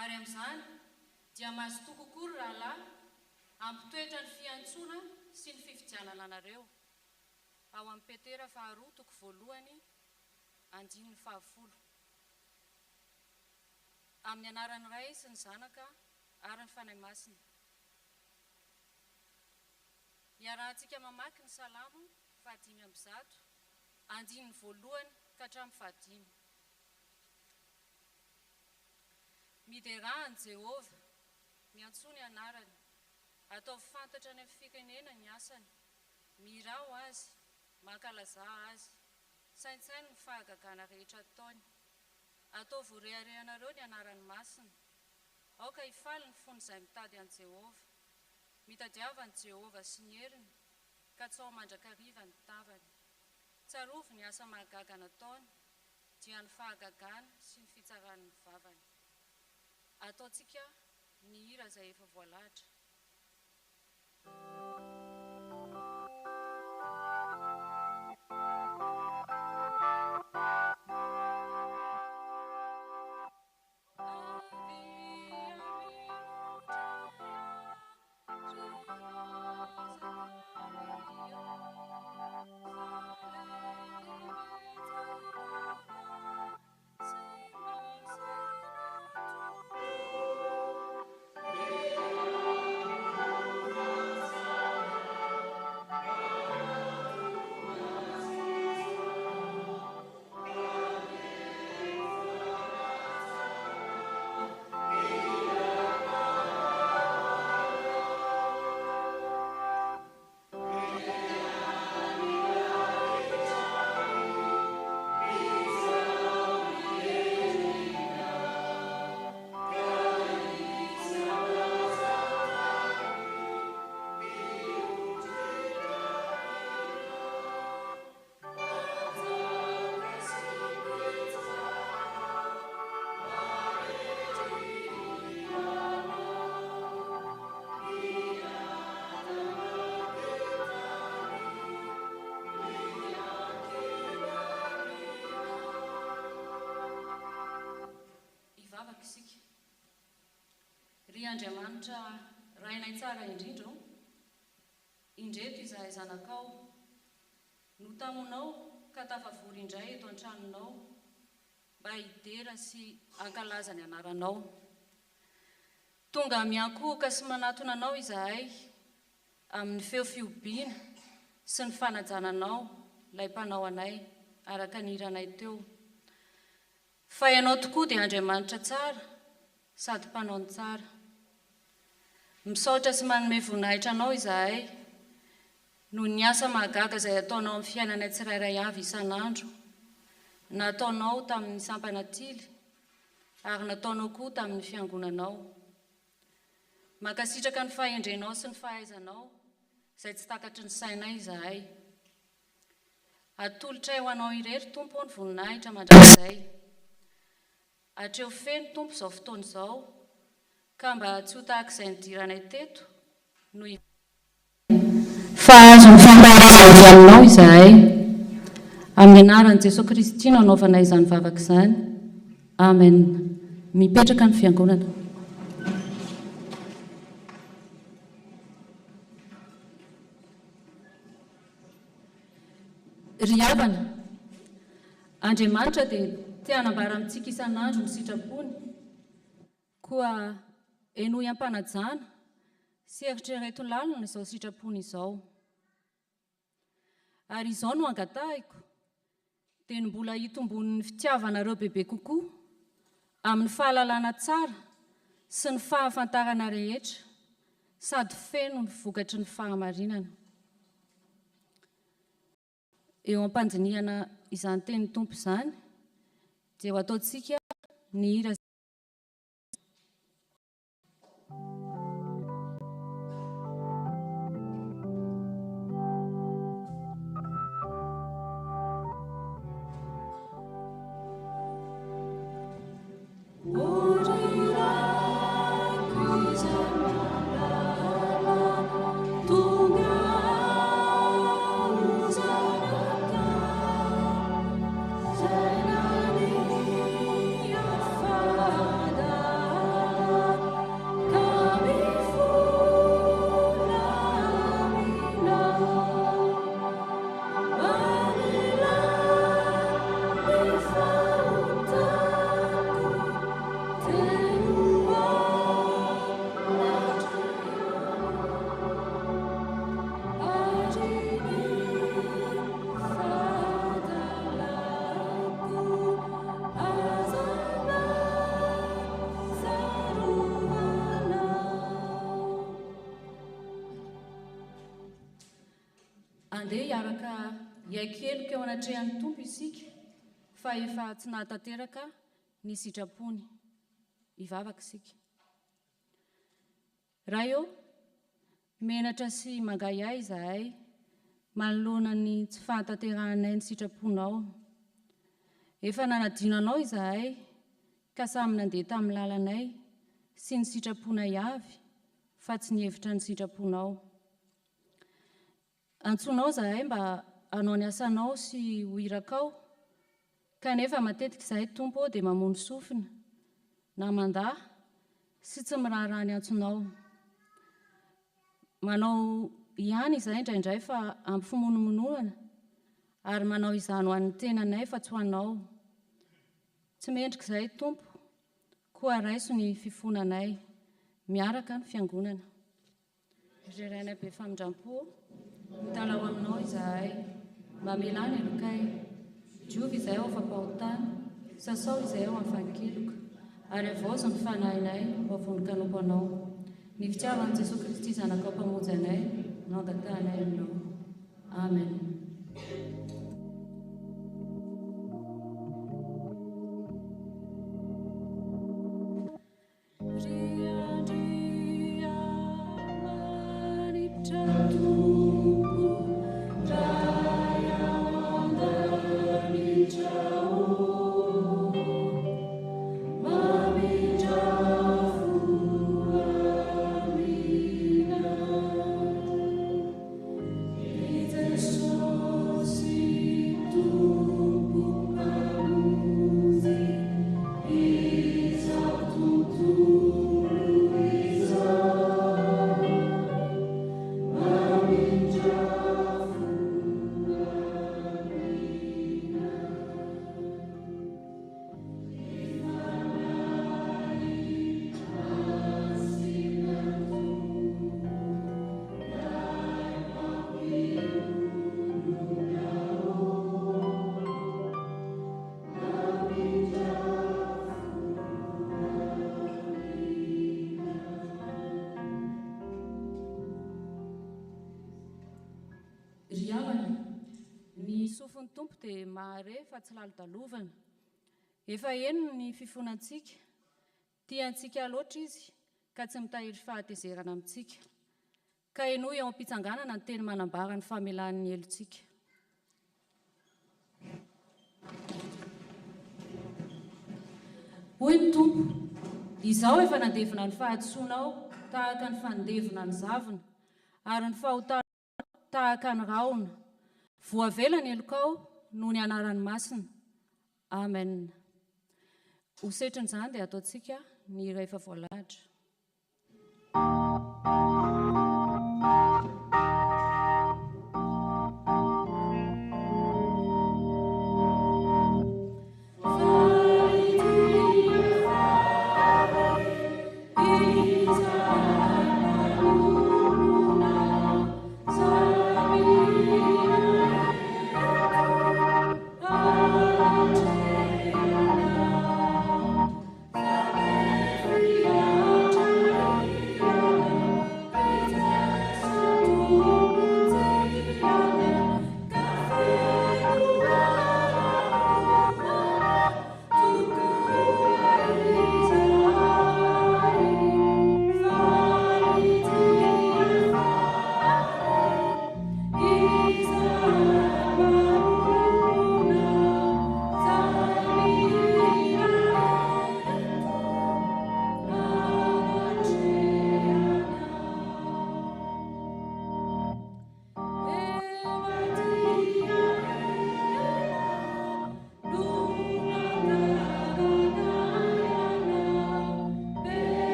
Ary amin'izany dia mahazo tokokory rahalahy ampitoetra ny fiantsoana sy ny fifidianana anareo ao amin'ny Petera 2:1-10. Amin'ny anaran'ny Ray sy ny Zanaka ary ny Fanahy Masina. Iarahantsika mamaky ny Salamo 5:1 ka hatramin'ny 5. Miderahan Jehova, miantsony anarany, ataovy fantatra any amin'ny firenena ny asany, mirao azy, mankalaza azy, saintsainy ny fahagagana rehetra ataony. Ataovy ho reharehanareo ny anarany masina, aoka hifaly ny fony izay mitady an Jehova, mitadiavany Jehova sy ny heriny, ka tsy ao mandrakariva ny tavany. Tsarovy ny asa mahagaga nataony, dia ny fahagagana sy ny fitsarany ny vavany. Ataontsika ny hira izay efa voalahatra. Ry Andriamanitra rainay tsara indrindra, indreto izahay zanakao, no tamonao ka tafavory indray eto an-tranonao mba hidera sy ankalaza ny anaranao. Tonga miankohoka sy manatona anao izahay amin'ny feo fiobiana sy ny fanajananao ilay mpanao anay araka ny hiranay teo. Fa ianao tokoa dia Andriamanitra tsara sady mpanao ny tsara. Misaotra sy manome voninahitra anao izahay no ny asa mahagaga izay ataonao amin'ny fiainanay tsirairay avy isan'andro, nataonao tamin'ny sampanatily ary nataonao koa tamin'ny fiangonanao. Makasitraka ny fahendrenao sy ny fahaizanao izay tsy takatry ny sainay izahay. Atolotray ho anao irery Tompo ny voninahitra mandrakizay. Hatreo feno Tompo izao fotoana izao, ka mba tsy ho tahaka izay nidiranay teto no fa azo mifankaharazana aminao izahay. Amin'ny anaran'i Jesosy Kristy no anaovanay izany vavaka izany. Amen. Mipetraka ny fiangonana. Ry havana, Andriamanitra dia tia hanambara amintsika isan'andro ny sitrapony, koa enoy ampanajana sy eritrereto lalina izao sitrapony izao. Ary izao no angatahiko dia ny mbola hitombon'ny fitiavanareo bebe kokoa amin'ny fahalalana tsara sy ny fahafantarana rehetra sady feno ny vokatry ny fahamarinana. Eo ampanjiniana izany teny Tompo izany dia ho ataontsika ny hira Far andeha hiaraka hiaikeloka eo anatrehan'ny tompo isika fa efa tsy nahatanteraka ny sitrapony hivavaka isika. Raha eo menatra sy mangay ahy izahay manoloana ny tsy fahatanteranay ny sitraponao. Efa nanadinanao izahay ka samy nandeha tamin'ny lalanay sy ny sitraponay avy fa tsy nihevitra ny sitraponao. Antsonao izahay mba hanao ny asanao sy ho irakao, kanefa matetika izahay tompo dia mamono sofina na mandaha sy tsy miraharaha ny antsonao. Manao ihany izahay indraindray fa ampy fimonomononana ary manao izany ho an'ny tenanay fa tsy ho anao. Tsy mendrika izahay tompo, koa raiso ny fifonanay miaraka ny fiangonana. Zerainay be famindram-po mitalao aminao izahay mba milany alokay. Diovy izahay ao fampahotana, sasao izahay ao afankeloka ary avaozo ny fanahinay mba vonin-kanompo anao. Ny fitiavan'i Jesosy Kristy zanakao mpamonjy anay nandatanay aminao. Amen. Ny sofin'ny tompo dia mahare fa tsy lalo-dalovana. Efa eno ny fifonantsika, tiantsika loatra izy ka tsy mitahiry fahatezerana amintsika. Ka eno eo am-pitsanganana ny teny manambara ny famelan'ny helontsika. Hoy ny tompo, izaho efa nandevina ny fahadisoanao tahaka ny fandevina ny zavona ary ny fahotana tahaka ny raona. Voavela ny helokao noho ny anaran'ny masina. Amen. Ho setrin'izany dia ataontsika ny iray efa voalahatra. Yeah.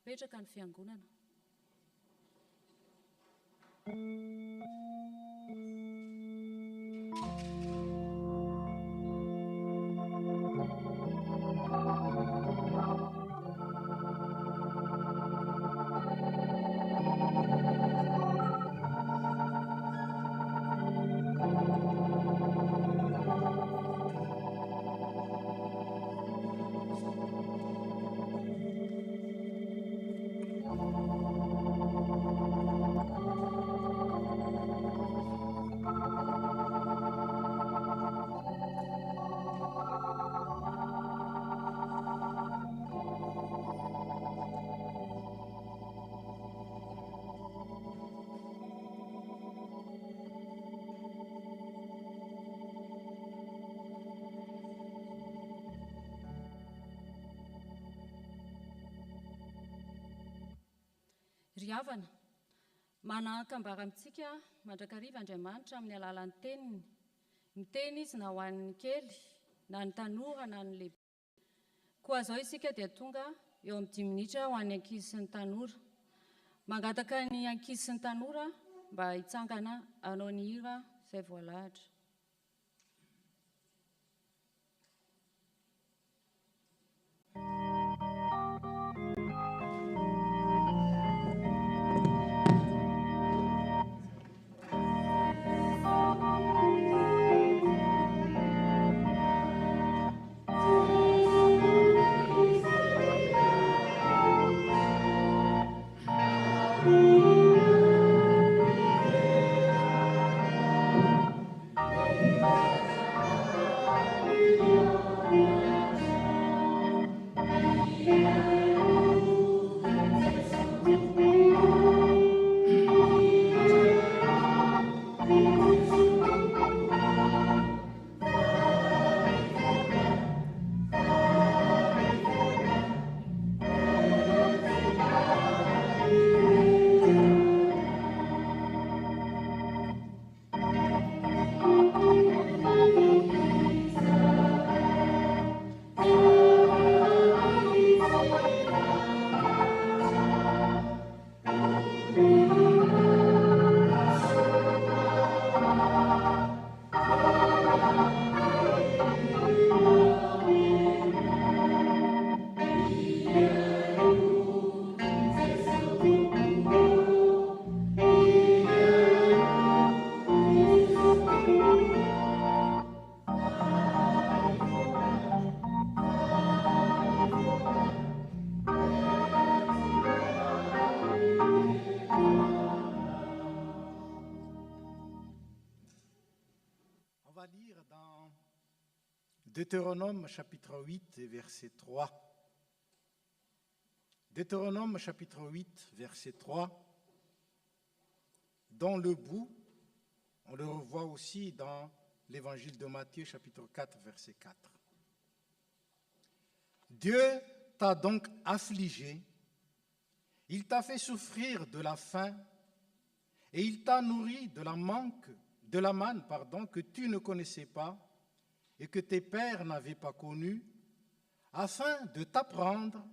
petraka ny fiangonana. Ry havana, manakambara amintsika mandrakariva Andriamanitra amin'ny alalan'ny teniny. Miteny izy na ho an'ny kely, na ny tanora, na ny lehibe. Koa zao isika dia tonga eo amin'ny 10 minitra ho an'ny ankizy sy ny tanora. Mangataka ny ankizy sy ny tanora mba hitsangana hanao ny hira izay voalahatra. Deutéronome chapitre 8 et verset 3. Deutéronome chapitre 8 verset 3. Dans le bout, on le revoit aussi dans l'évangile de Matthieu chapitre 4 verset 4. Dieu t'a donc affligé, il t'a fait souffrir de la faim et il t'a nourri de la manne que tu ne connaissais pas et que tes pères n'avaient pas connu, afin de t'apprendre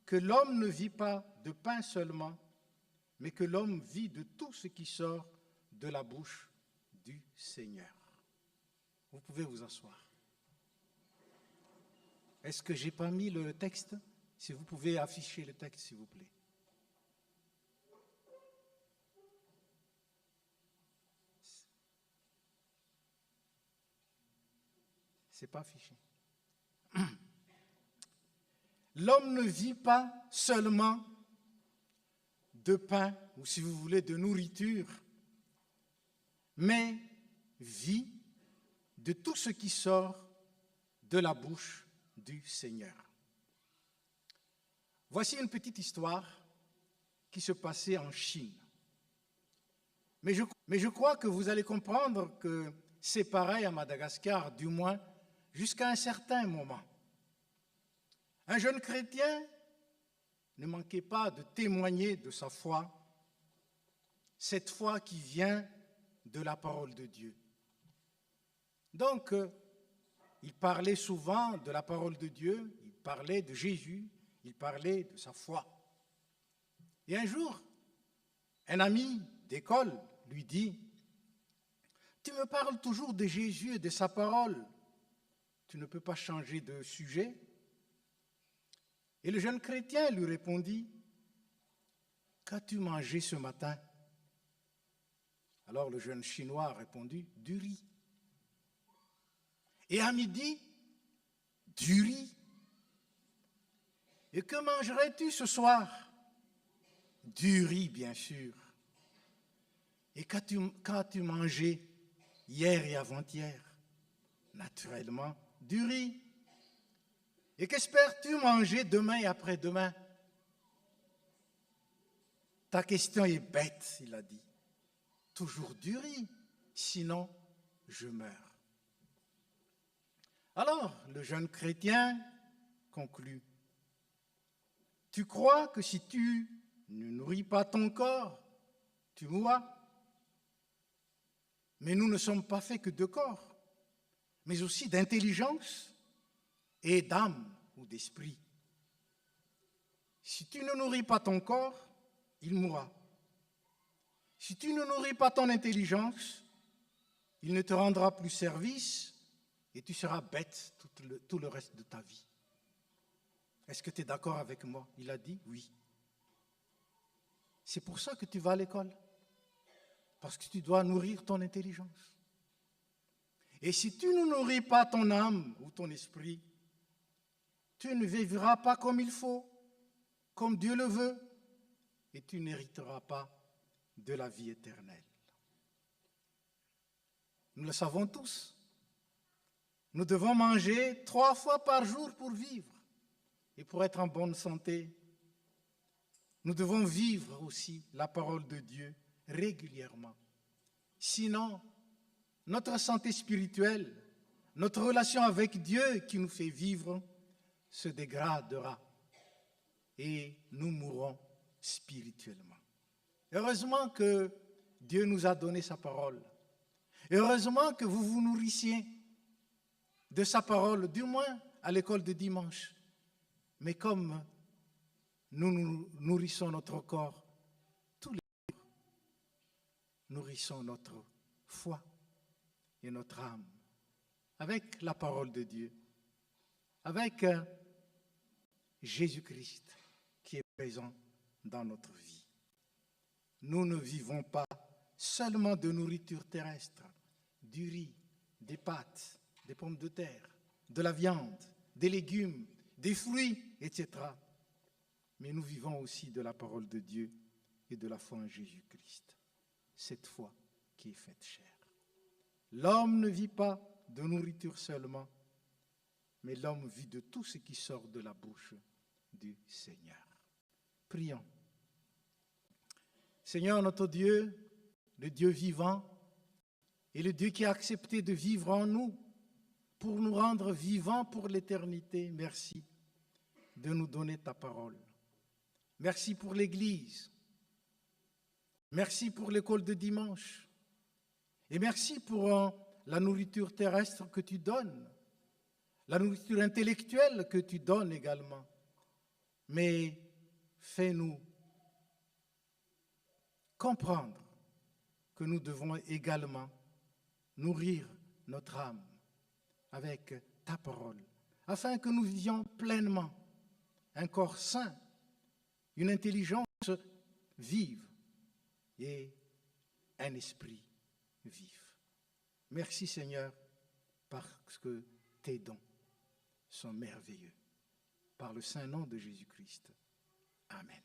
que l'homme ne vit pas de pain seulement, mais que l'homme vit de tout ce qui sort de la bouche du Seigneur. Vous pouvez vous asseoir. Est-ce que je n'ai pas mis le texte? Si vous pouvez afficher le texte, s'il vous plaît. C'est pas affiché. L'homme ne vit pas seulement de pain, ou si vous voulez, de nourriture, mais vit de tout ce qui sort de la bouche du Seigneur. Voici une petite histoire qui se passait en Chine. Mais je crois que vous allez comprendre que c'est pareil à Madagascar, du moins jusqu'à un certain moment. Un jeune chrétien ne manquait pas de témoigner de sa foi, cette foi qui vient de la parole de Dieu. Donc, il parlait souvent de la parole de Dieu, il parlait de Jésus, il parlait de sa foi. Et un jour, un ami d'école lui dit, « Tu me parles toujours de Jésus et de sa parole. Tu ne peux pas changer de sujet ?» Et le jeune chrétien lui répondit, « Qu'as-tu mangé ce matin ?» Alors le jeune chinois a répondu, « Du riz. » Et à midi, « Du riz. » Et que mangerais-tu ce soir? Du riz, bien sûr. Et qu'as-tu mangé hier et avant-hier? Naturellement, du riz. Et qu'espères-tu manger demain et après-demain? Ta question est bête, il a dit. Toujours du riz, sinon je meurs. Alors, le jeune chrétien conclut. Tu crois que si tu ne nourris pas ton corps, tu mourras? Mais nous ne sommes pas faits que de corps, mais aussi d'intelligence et d'âme ou d'esprit. Si tu ne nourris pas ton corps, il mourra. Si tu ne nourris pas ton intelligence, il ne te rendra plus service et tu seras bête tout le reste de ta vie. Est-ce que tu es d'accord avec moi? Il a dit oui. C'est pour ça que tu vas à l'école, parce que tu dois nourrir ton intelligence. Et si tu ne nourris pas ton âme ou ton esprit, tu ne vivras pas comme il faut, comme Dieu le veut, et tu n'hériteras pas de la vie éternelle. Nous le savons tous. Nous devons manger 3 fois par jour pour vivre et pour être en bonne santé. Nous devons vivre aussi la parole de Dieu régulièrement. Sinon, notre santé spirituelle, notre relation avec Dieu qui nous fait vivre se dégradera et nous mourrons spirituellement. Heureusement que Dieu nous a donné sa parole. Heureusement que vous vous nourrissiez de sa parole, du moins à l'école de dimanche. Mais comme nous nourrissons notre corps tous les jours, nourrissons notre foi et notre âme avec la parole de Dieu, avec Jésus-Christ qui est présent dans notre vie. Nous ne vivons pas seulement de nourriture terrestre, du riz, des pâtes, des pommes de terre, de la viande, des légumes, des fruits, etc. Mais nous vivons aussi de la parole de Dieu et de la foi en Jésus-Christ, cette foi qui est faite chair. L'homme ne vit pas de nourriture seulement, mais l'homme vit de tout ce qui sort de la bouche du Seigneur. Prions. Seigneur notre Dieu, le Dieu vivant, et le Dieu qui a accepté de vivre en nous pour nous rendre vivants pour l'éternité, merci de nous donner ta parole. Merci pour l'Église. Merci pour l'école de dimanche. Et merci pour la nourriture terrestre que tu donnes, la nourriture intellectuelle que tu donnes également. Mais fais-nous comprendre que nous devons également nourrir notre âme avec ta parole, afin que nous vivions pleinement un corps sain, une intelligence vive et un esprit vif. Merci Seigneur, parce que tes dons sont merveilleux. Par le saint nom de Jésus-Christ. Amen.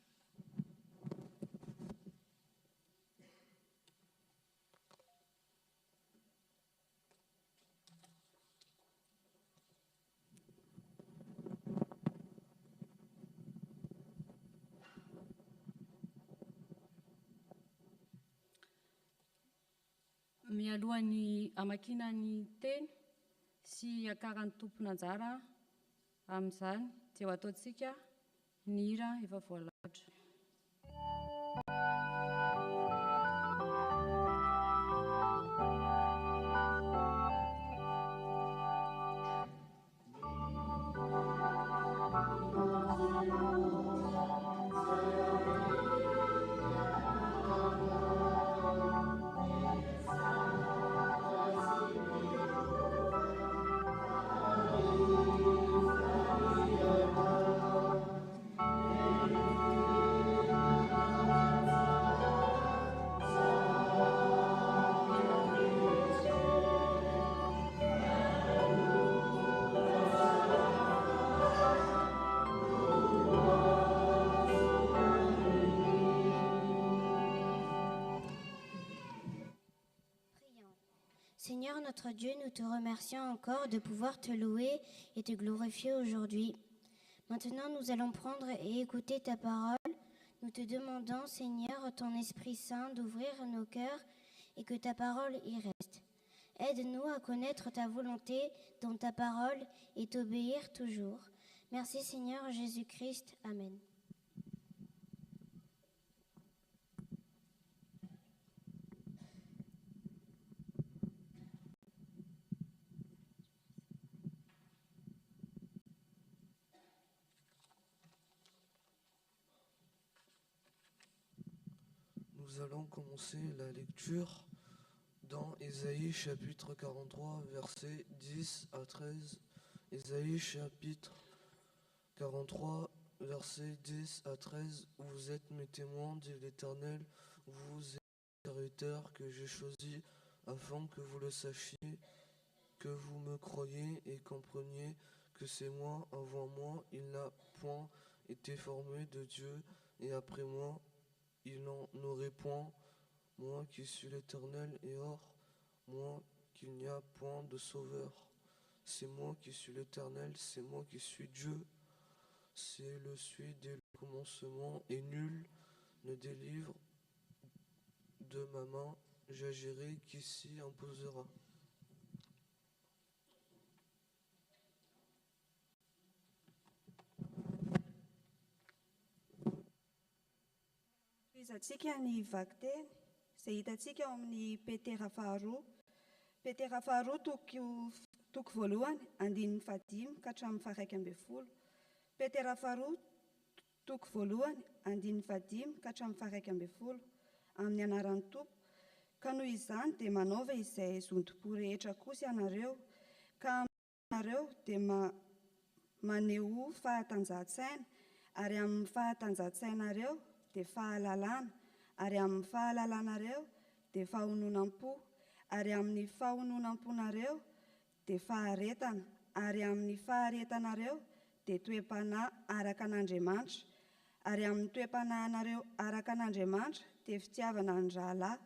Mialohan'ny amakiana ny teny sy akarany tompona anjara amin'izany dia ho ataontsika ny hira efa voalahatra. Seigneur notre Dieu, nous te remercions encore de pouvoir te louer et te glorifier aujourd'hui. Maintenant, nous allons prendre et écouter ta parole. Nous te demandons, Seigneur, ton Esprit Saint, d'ouvrir nos cœurs et que ta parole y reste. Aide-nous à connaître ta volonté dans ta parole et t'obéir toujours. Merci Seigneur Jésus-Christ. Amen. Nous allons commencer la lecture dans Ésaïe chapitre 43, versets 10 à 13. Ésaïe chapitre 43, versets 10 à 13. Vous êtes mes témoins, dit l'Éternel, vous êtes les serviteurs que j'ai choisis, afin que vous le sachiez, que vous me croyiez et compreniez que c'est moi. Avant moi, il n'a point été formé de Dieu, et après moi, il n'en aurait point. Moi qui suis l'Éternel, et hors moi qu'il n'y a point de sauveur. C'est moi qui suis l'Éternel, c'est moi qui suis Dieu. C'est le suis dès le commencement, et nul ne délivre de ma main. J'agirai qui s'y imposera. Izatsika ny vaky teny, izay hitantsika ao amin'ny Petera faharoa. Petera faharoa toko voalohany, andininy fadimy ka hatramin'ny faharaika ambin'ny folo. Petera faharoa toko voalohany, andininy fadimy ka hatramin'ny faharaika ambin'ny folo. Amin'ny anaran'ny Tompo, ka noho izany dia manaova izay zontom-po rehetra kosa ianareo, ka aminareo dia maneho fahatanjahantsaina, ary amin'ny fahatanjahantsainareo dia fahalalana, ary amin'ny fahalalanareo dia fahononam-po, ary amin'ny fahononam-ponareo dia faharetana, ary amin'ny faharetanareo dia toe-panahy araka an'Andriamanitra, ary amin'ny toe-panahinareo araka an'Andriamanitra dia fitiavana ny rahalahy,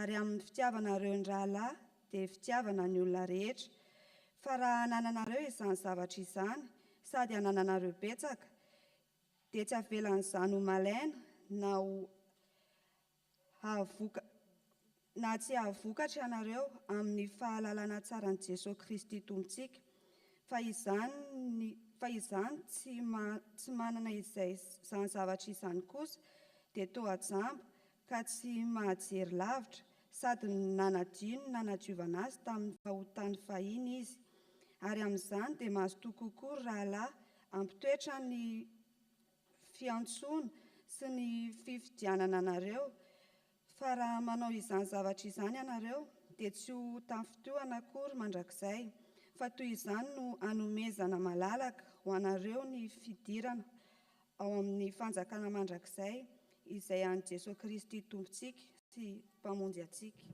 ary amin'ny fitiavanareo ny rahalahy dia fitiavana ny olona rehetra. Fa raha hanananareo izany zavatra izany, sady hanananareo betsaka, dia tsy avelan'izany ho malaina na tsy hahavokatra ianareo amin'ny fahalalana tsara ny Jesosy Kristy Tompontsika. Fa izany tsy manana izany zavatra izany kosa dia toa jamba ka tsy mahajery lavitra, sady nanadino nanadiovana azy tamin'ny fahotany fahiny izy. Ary amin'izany dia mahazo tokoa koa ry rahalahy ampitoetra ny fiantsoana sy ny fifidianana anareo. Fa raha manao izany zavatra izany ianareo dia tsy ho tafitohana akory mandrakizay, fa toy izany no hanomezana malalaka ho anareo ny fidirana ao amin'ny fanjakana mandrakizay, izay an'i Jesosy Kristy Tompontsika sy mpamonjy antsika.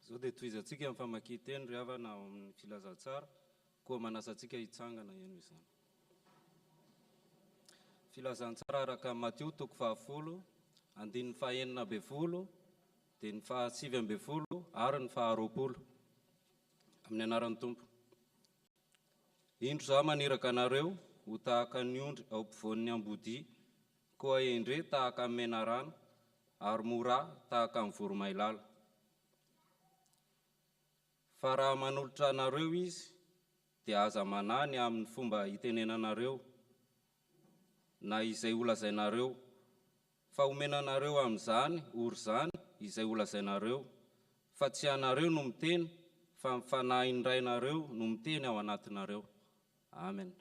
Zao dia tohizantsika amin'ny famakian-teny ry havana ao amin'ny filazantsara, koa manasantsika hitsangana ihany izany. Filazantsara araka Mateo toko 10, andininy fahaenina ambin'ny folo, dia ny fahasivy ambin'ny folo ary ny faharoapolo. Amin'ny anaran'ny Tompo. Indro zaho maniraka anareo ho tahaka ny ondry ao ampovoan'ny ambodia, koa endre tahaka amin'ny menarana, ary mora tahaka amin'ny voromailala. Fa raha manolotra anareo izy, dia aza manany amin'ny fomba hitenenanareo na izay holazainareo, fa omenanareo amin'izany ory zany izay holazainareo, fa tsy anareo no miteny, fa mifanahy indrainareo no miteny ao anatinareo. Amen.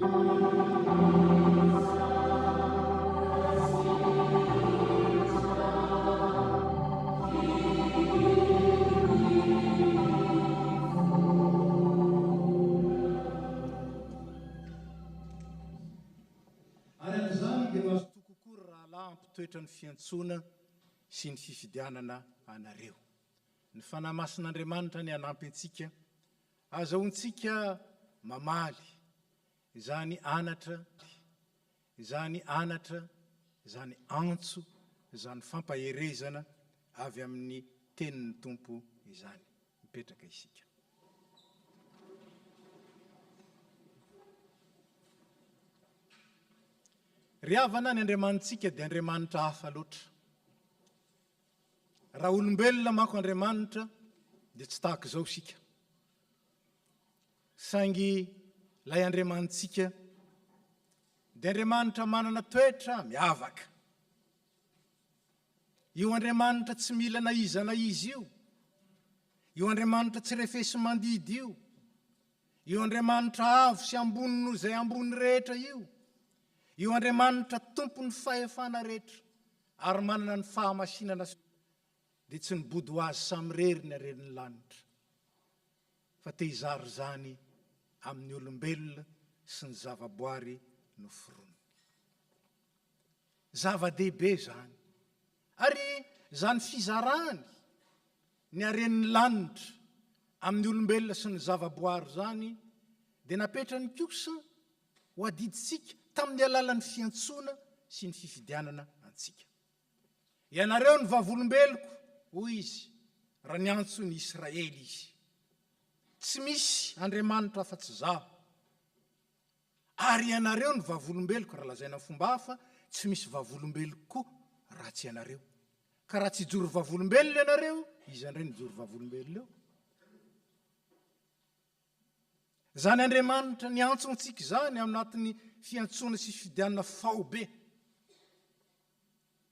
Arak'izany dia mahazo tokokory raha lahy ampitoetra ny fiantsoana sy ny fifidianana anareo. Ny fanahy masin'Andriamanitra ny hanampy antsika, azahoantsika mamaly izany anatra, izany antso, izany fampaherezana avy amin'ny tenin'ny Tompo izany. Mipetraka isika. Ry havana ny Andriamanitsika dia Andriamanitra hafa loatra. Raha olombelona manko Andriamanitra dia tsy tahaka izao isika. Saingy ilay Andriamanitsika dia Andriamanitra manana toetra miavaka. Io Andriamanitra tsy mila naizana izy io. Io Andriamanitra tsy refesy mandidy io. Io Andriamanitra avo sy ambony noho izay ambony rehetra io. Io Andriamanitra tompony fahefana rehetra ary manana ny fahamasinana dia tsy nibody ho azy samy rery ny aren'ny lanitra, fa te hizary zany amin'ny olombelona sy ny zavaboary noforoany. Zava-dehibe zany. Ary zany fizarany ny aren'ny lanitra amin'ny olombelona sy ny zavaboary zany dia napetrany kosa ho adiditsika tamin'ny alalan'ny fiantsoana sy ny fifidianana antsika. Ianareo ny vavolombeloko, hoy izy, raha ny antsony Israely izy. Tsy misy Andriamanitra afa-tsy zaho. Ary ianareo ny vavolombeloko, raha lazaina fomba hafa, tsy misy vavolombeloko koa raha tsy ianareo. Ka raha tsy joro vavolombelona ianareo, izy andray ny joro vavolombelona eo. Zany Andriamanitra ny antsontsika zany anatin'ny fiantsoana sy fifidianana faobe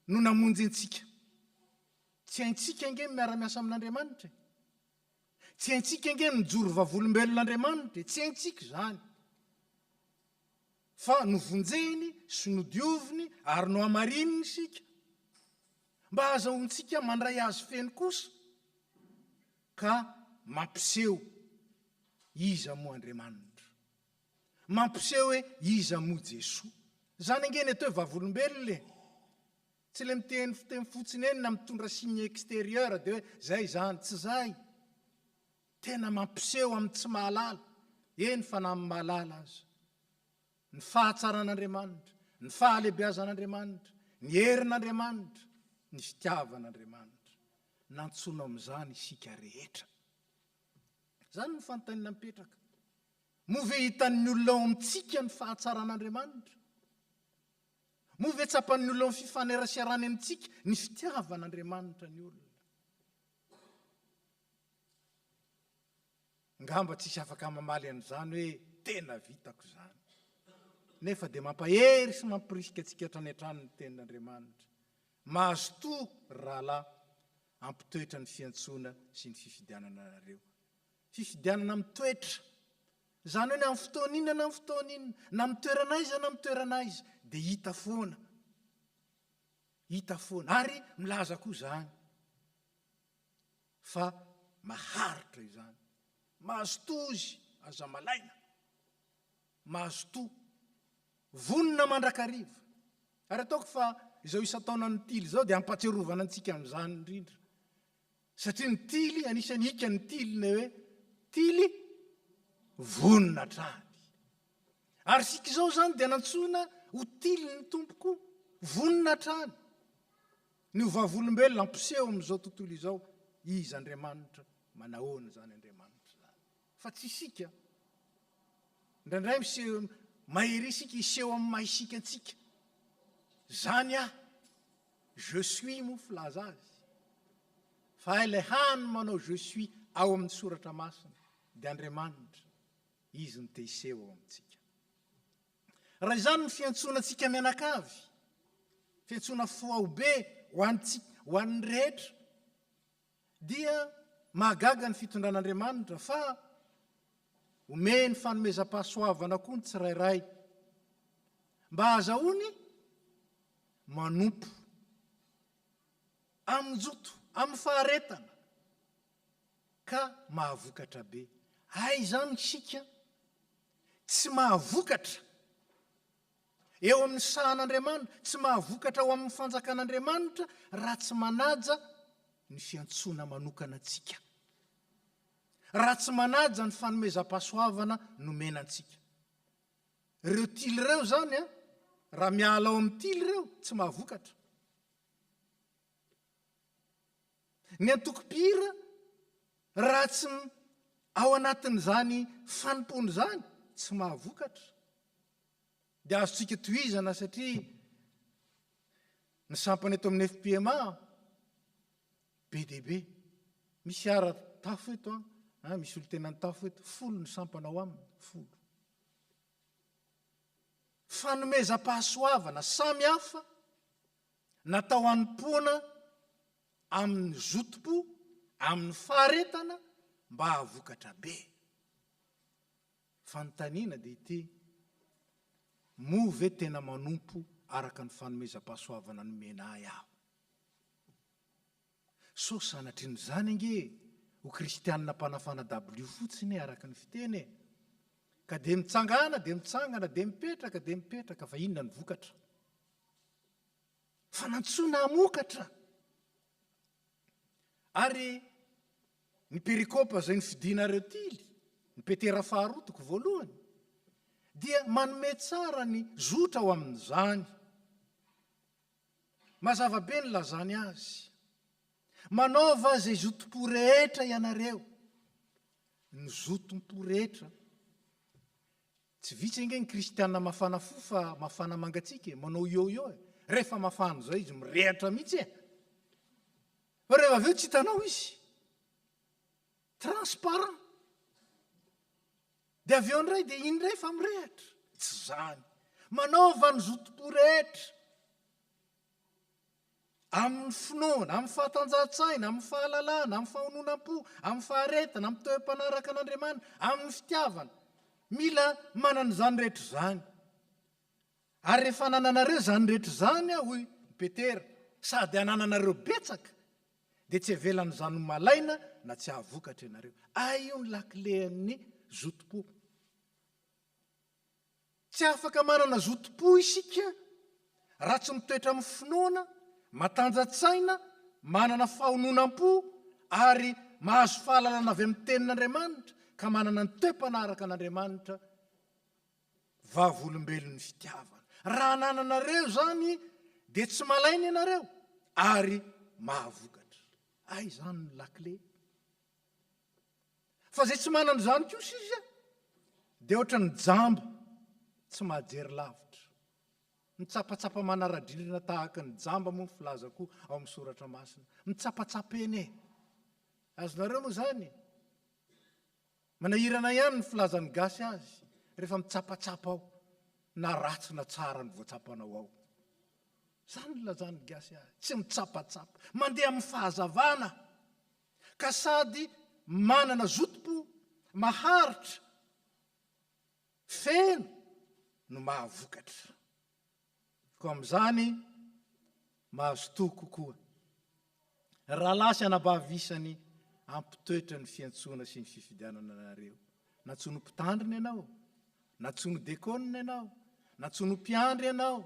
no namonjy antsika. Tsy haintsika ange miara-miasa amin'Andriamanitra. Tsy haintsika ange mijoro vavolombelon'Andriamanitra. Tsy haintsika zany. Fa novonjeny sy nodioviny ary no amarininy isika mba azahoantsika mandray azy feno kosa ka mampiseho iza moa Andriamanitra. Mampiseho hoe iza moa Jesoa. Zany angeny atao vavolombelona. Tsy le miteny fotsiny eny na mitondra signe extérieur dia hoe zay zany, tsy zay. Tena mampiseho amin'ny tsy mahalala. Eny fa na amin'ny mahalala aza. Ny fahatsaran'Andriamanitra, ny fahalebiazan'Andriamanitra, ny herin'Andriamanitra, ny fitiavan'Andriamanitra. Nantsona amin'izany isika rehetra. Zany ny fanontaniana mipetraka. Move hitan'ny olona ao amintsika ny fahatsaran'Andriamanitra. Move tsapan'ny olona amin'ny fifanerasarany amintsika ny fitiavan'Andriamanitra ny olona. Ngamba tsisy afaka mamaly an'izany hoe tena vitako zany. Nefa dia mampahery sy mampirisika antsika hatrany hatrany ny tenin'Andriamanitra. Mahazo toa rahalahy ampitoetra ny fiantsoana sy ny fifidianana anareo. Fifidianana mitoetra. Zany hoe na amin'ny fotoana inona na amin'ny fotoana inona, na amin'ny toerana aiza na amin'ny toerana aiza, dia hita foana. Hita foana. Ary milaza koa zany. Fa maharitra izany. Mahazo toa izy aza malaina. Mahazo toa. Vonona mandrakariva. Ary ataoko fa izao isan-taona ny tily izao dia ampatsiarovana antsika amin'izany indrindra. Satria ny tily, anisany hika ny tily ny hoe tily vonona trany. Ary sika izao zany dia nantsona ho tily ny tompoko vonona trany. Ny ho vavolombelona ampiseho amin'izao tontolo izao, izy Andriamanitra manahoana zany Andriamanitra zany. Fa tsy isika. Indraindray miseho mahery isika iseho amin'ny maha isika antsika. Zany je suis moa filaza azy. Fa ilay hany manao je suis ao amin'ny soratra masina dia Andriamanitra izy ny te hiseho ao amintsika. Raha izany ny fiantsonantsika mianakavy, fiantsoana foaobe ho an'ny rehetra, dia mahagaga ny fitondran'Andriamanitra fa omeny fanomezam-pahasoavana koa ny tsirairay mba azahoany manompo amin'ny joto, amin'ny faharetana ka mahavokatra be. Ay zany sika tsy mahavokatra eo amin'ny sahan'Andriamanitra, tsy mahavokatra ao amin'ny fanjakan'Andriamanitra raha tsy manaja ny fiantsoana manokana antsika, raha tsy manaja ny fanomezam-pahasoavana nomena antsika. Ireo tily ireo zany raha miala ao amin'ny tily ireo tsy mahavokatra. Ny antoko-pihira raha tsy ao anatin'izany fanompony zany tsy mahavokatra. Dia azontsika tohizana satria ny sampany eto amin'ny FPMA be dia be. Misy ara tafo eto misy olo tena ny tafo eto, folo ny sampana ao aminy, folo. Fanomezam-pahasoavana samy hafa natao hanompoana amin'ny zotom-po, amin'ny faharetana mba hahavokatra be. Fanontaniana dia ity: moa ve tena manompo araka ny fanomezam-pahasoavana nomena ahy aho? So sanatrin'izany ange ho kristianina mpanafana W fotsiny araka ny fiteny ka dia mitsangana, dia mitsangana, dia mipetraka fa inona ny vokatra? Fanantsoana hamokatra. Ary ny perikôpa zay nifidinareo tily, ny petera faharoa toko voalohany, dia manome tsara ny zotra ao amin'izany. Mazava be ny lazany azy. Manaova zay zotom-po rehetra ianareo. Ny zotom-po rehetra. Tsy vitsy ange ny kristianina mafana fo fa mafana mangatsika, manao io. Rehefa mafana zay izy mirehatra mihitsy. Fa rehefa avy eo tsy hitanao izy. Transparent. Dia avy eo indray dia indray fa mirehatra. Tsy zany. Manaova ny zotom-po rehetra. Amin'ny finoana, amin'ny fahatanjahantsaina, amin'ny fahalalana, amin'ny fahononam-po, amin'ny faharetana, amin'ny toe-panaraka an'Andriamanitra, amin'ny fitiavana. Mila manana izany rehetra zany. Ary rehefa nananareo zany rehetra zany hoy Petera, sady anananareo betsaka, dia tsy avelan'ny zany malaina na tsy ahavokatra ianareo. Io ny lakilen'ny zotom-po. Tsy afaka manana zotom-po isika raha tsy mitoetra amin'ny finoana, matanjatsaina, manana fahononam-po ary mahazo fahalalana avy amin'ny tenin'Andriamanitra ka manana ny toe-panaraka an'Andriamanitra, vavolombelon'ny fitiavana. Raha nananareo zany dia tsy malaina ianareo ary mahavokatra. Zany ny lakile. Fa zay tsy manana zany kosa izy dia ohatra ny jamba tsy mahajery lavitra. Mitsapatsapa manaradrindrina tahaka ny jamba moa filaza koa ao amin'ny soratra masina. Mitsapatsapa eny. Azonareo moa zany. Manahirana ihany ny filazan'ny gasy azy rehefa mitsapatsapa ao na ratsy na tsara ny voatsapanao ao. Zany ny lazan'ny gasy azy. Tsy mitsapatsapa. Mandeha amin'ny fahazavana. Ka sady manana zotom-po maharitra, feno no mahavokatra. Ko amin'izany mahazo toa kokoa. Raha lasy anabavisany ampitoetra ny fiantsoana sy ny fifidianana anareo. Natsono mpitandrina ianao, natsono dekonina ianao, natsono mpiandry ianao,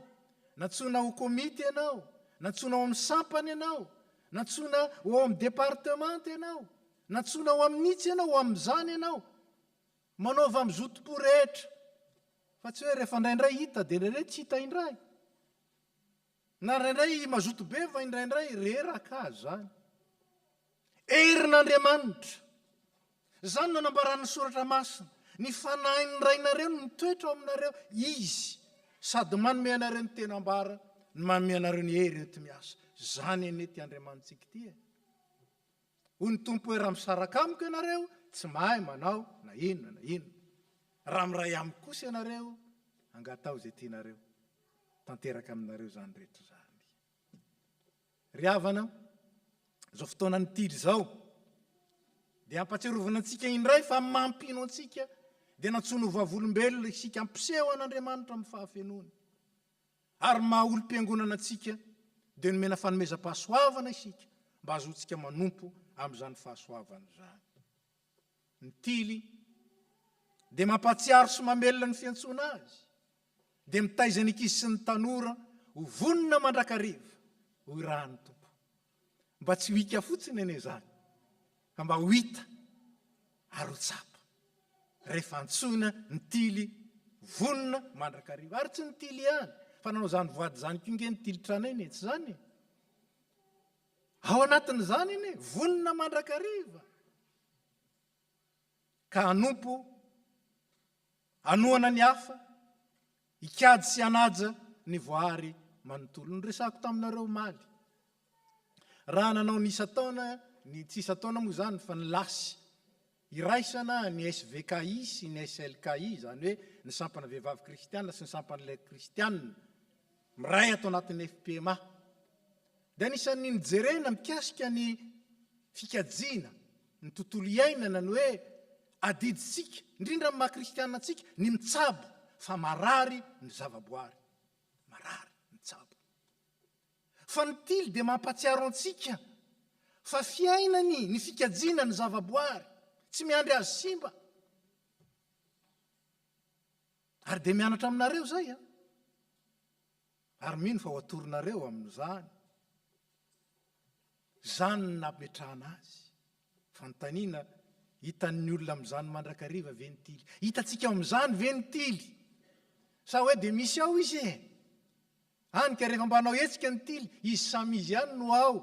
natsona ho komity ianao, natsona ho amin'ny sampany ianao, natsona ho amin'ny departemanta ianao, natsona ho amin'ny nitsy ianao, ho amin'izany ianao. Manaova amin'ny zotom-po rehetra. Fa tsy hoe rehefa indraindray hita dia indraindray tsy hita indray. Na indraindray mazoto be fa indraindray reraka zany. Herin'Andriamanitra. Zany no nanambaran'ny soratra masina. Ny fanahin'ny rainareo no mitoetra ao aminareo. Izy sady manome anareo ny tenambara, ny manome anareo ny hery ety miasa. Zany enety Andriamanitsika ity. Hoy ny tompo hoe raha misaraka amiko ianareo, tsy mahay manao na inona na inona. Raha miray amiko kosa ianareo, angatao izay tianareo. Tanteraka aminareo zany rehetra zany. Ry havana, zao fotoana nitiry zao, dia ampatsiarovana antsika indray fa mampino antsika, dia natsono vavolombelona isika ampiseho an'Andriamanitra amin'ny fahafenony. ary maha olo-piangonana antsika dia nomena fanomezam-pahasoavana isika mba azoantsika manompo amin'izany fahasoavana izany. Ny tily dia mampatsiaro sy mamelona ny fiantsoana azy, dia mitaizany ankizy sy ny tanora ho vonona mandrakariva ho irahan'ny tompo, mba tsy ho hika fotsiny eny izany, ka mba ho hita ary ho tsapa rehefa antsoina ny tily vonona mandrakariva. Ary tsy ny tily ihany, fa nanao zany voady zany koa nge ny tily trana iny, tsy zany ao anatin'izany iny vonona mandrakariva, ka hanompo anoana ny hafa hikady sy hanaja ny voary manontolo. Nyresako taminareo maly, raha nanao ny isa-taona, ny tsy isa-taona moa zany fa ny lasy iraisana ny SVKI sy ny SLKI, zany hoe ny sampana vehivavy kristianina sy ny sampan'ilay kristianina miray atao anatin'ny FPMA. Dia anisan'ny nijerena mikasika ny fikajiana, ny tontolo iainana, ny hoe adiditsika indrindra amin'ny maha-kristianina antsika ny mitsabo fa marary ny zavaboary, marary ny tsabo. Fa ny tily dia mampatsiaro antsika fa fiainany ny fikajiana ny zavaboary, tsy miandry azy simba. Ary dia mianatra aminareo zay ary mino fa ho atoronareo amin'izany. Zany nametrahana azy. Fanontaniana, hitan'ny olona amin'izany mandrakariva ve ny tily? Hitantsika amin'izany ve ny tily? Sa hoe dia misy ao izy any ka rehefa mba hanao hetsika ny tily, izy samy izy ihany no ao.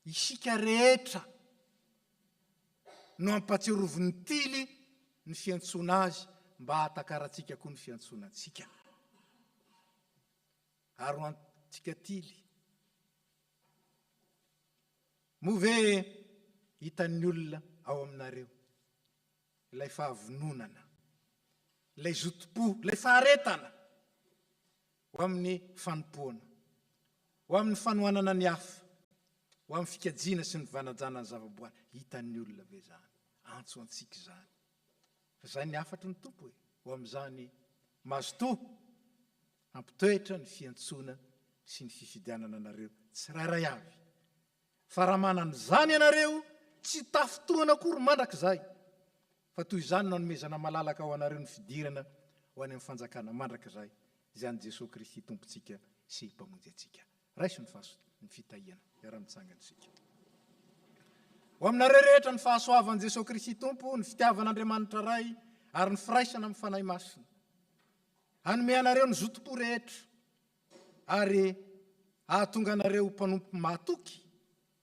Isika rehetra no ampatsirovin'ny tily ny fiantsoana azy mba hahatakarantsika koa ny fiantsoana antsika. Ary ho antsika tily, moa ve hitan'ny olona ao aminareo ilay fahavononana, ilay zotom-po, ilay faharetana ho amin'ny fanompoana, ho amin'ny fanohanana ny hafa, ho amin'ny fikajiana sy ny vanajana ny zavaboary? Hitan'ny olona ve zany? Antso antsika izany. Fa izay ny afatry ny tompo ho amin'izany mazotoa ampitoetra ny fiantsoana sy ny fifidianana anareo tsirairay avy. Fa raha manana izany ianareo, tsy tafotoana akory mandrakizay, fa toy izany no hanomezana malalaka ho anareo ny fidirana ho any amin'ny fanjakana mandrakizay, izay an'i Jesosy Kristy tompontsika sy mpamonjy antsika. Raiso ny fitahiana, iara-mitsangana isika. Ho aminareo rehetra ny fahasoavan'i Jesosy Kristy tompo, ny fitiavan'Andriamanitra ray ary ny firaisana amin'ny fanahy masina. Hanome anareo ny zotom-po rehetra ary ahatonga anareo ho mpanompo mahatoky,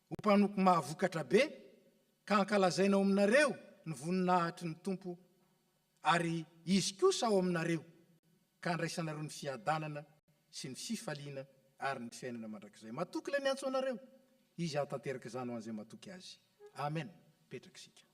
ho mpanompo mahavokatra be, ka hankalazaina ao aminareo ny voninahitry ny tompo, ary izy kosa ao aminareo ka handraisanareo ny fiadanana sy ny fifaliana ary ny fiainana mandrakizay. Matoky ilay miantso anareo, izy hahatanteraka izany ho an'izay matoky azy. Amen. Petraka isika.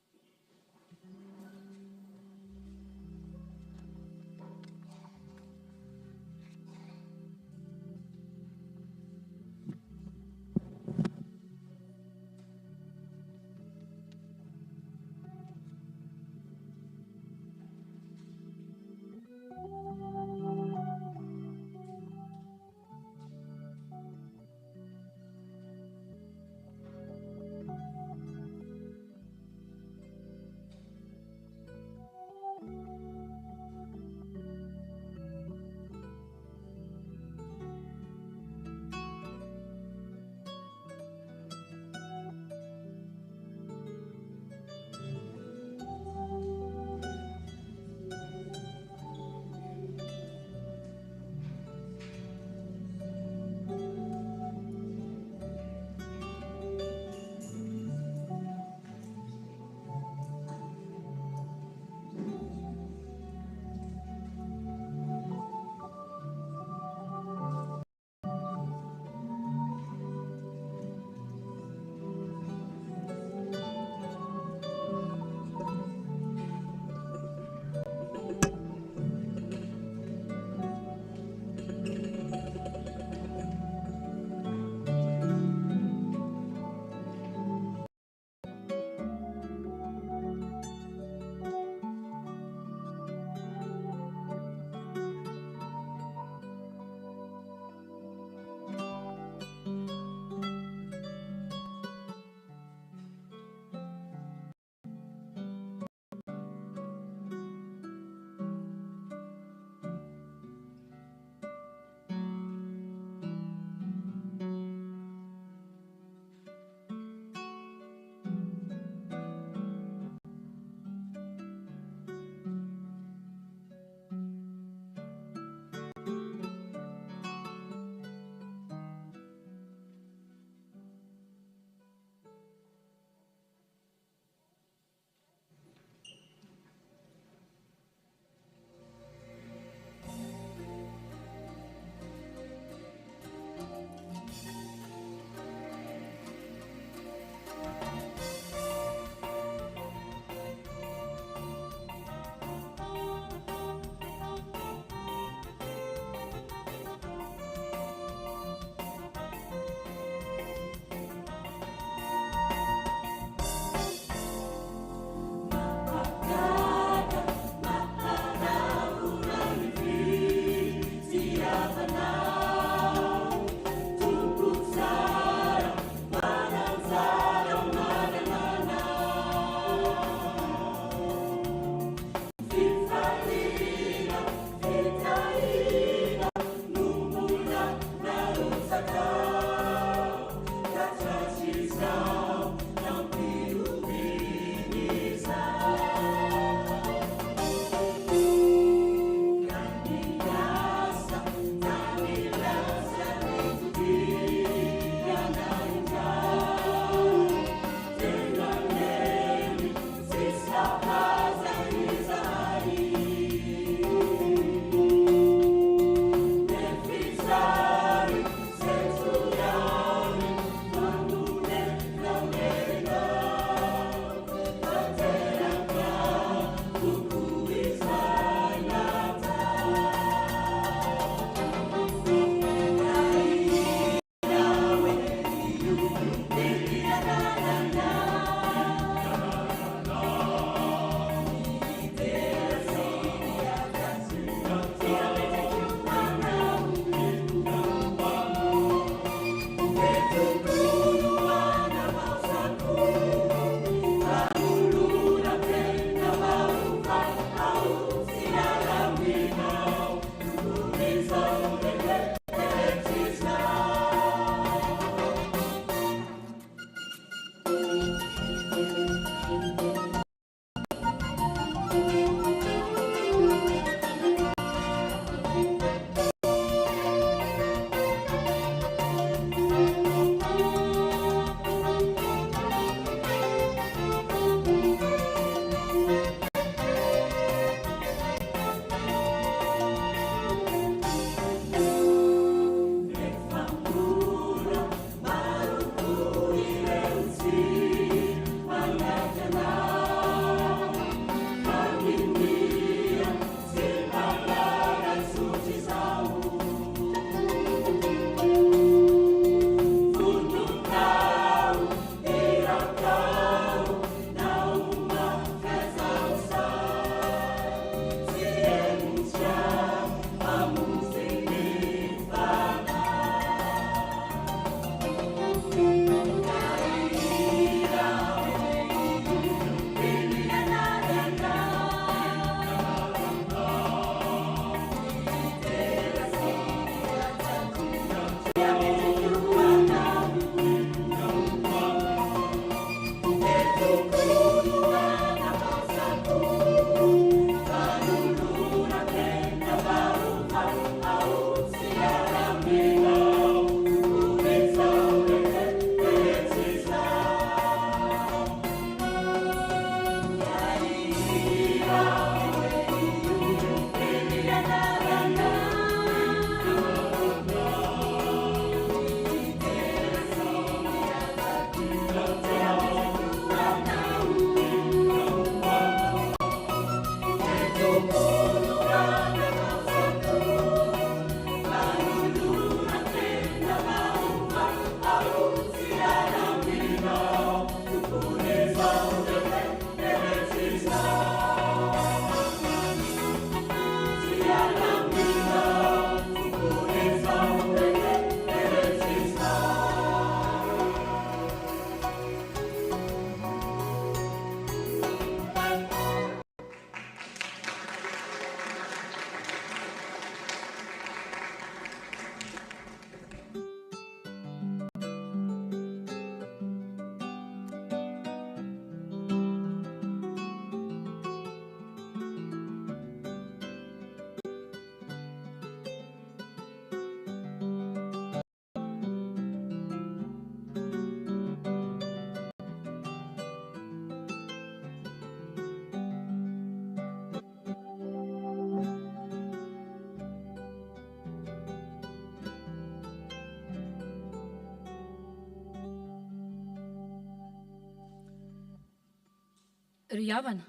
Ry havana,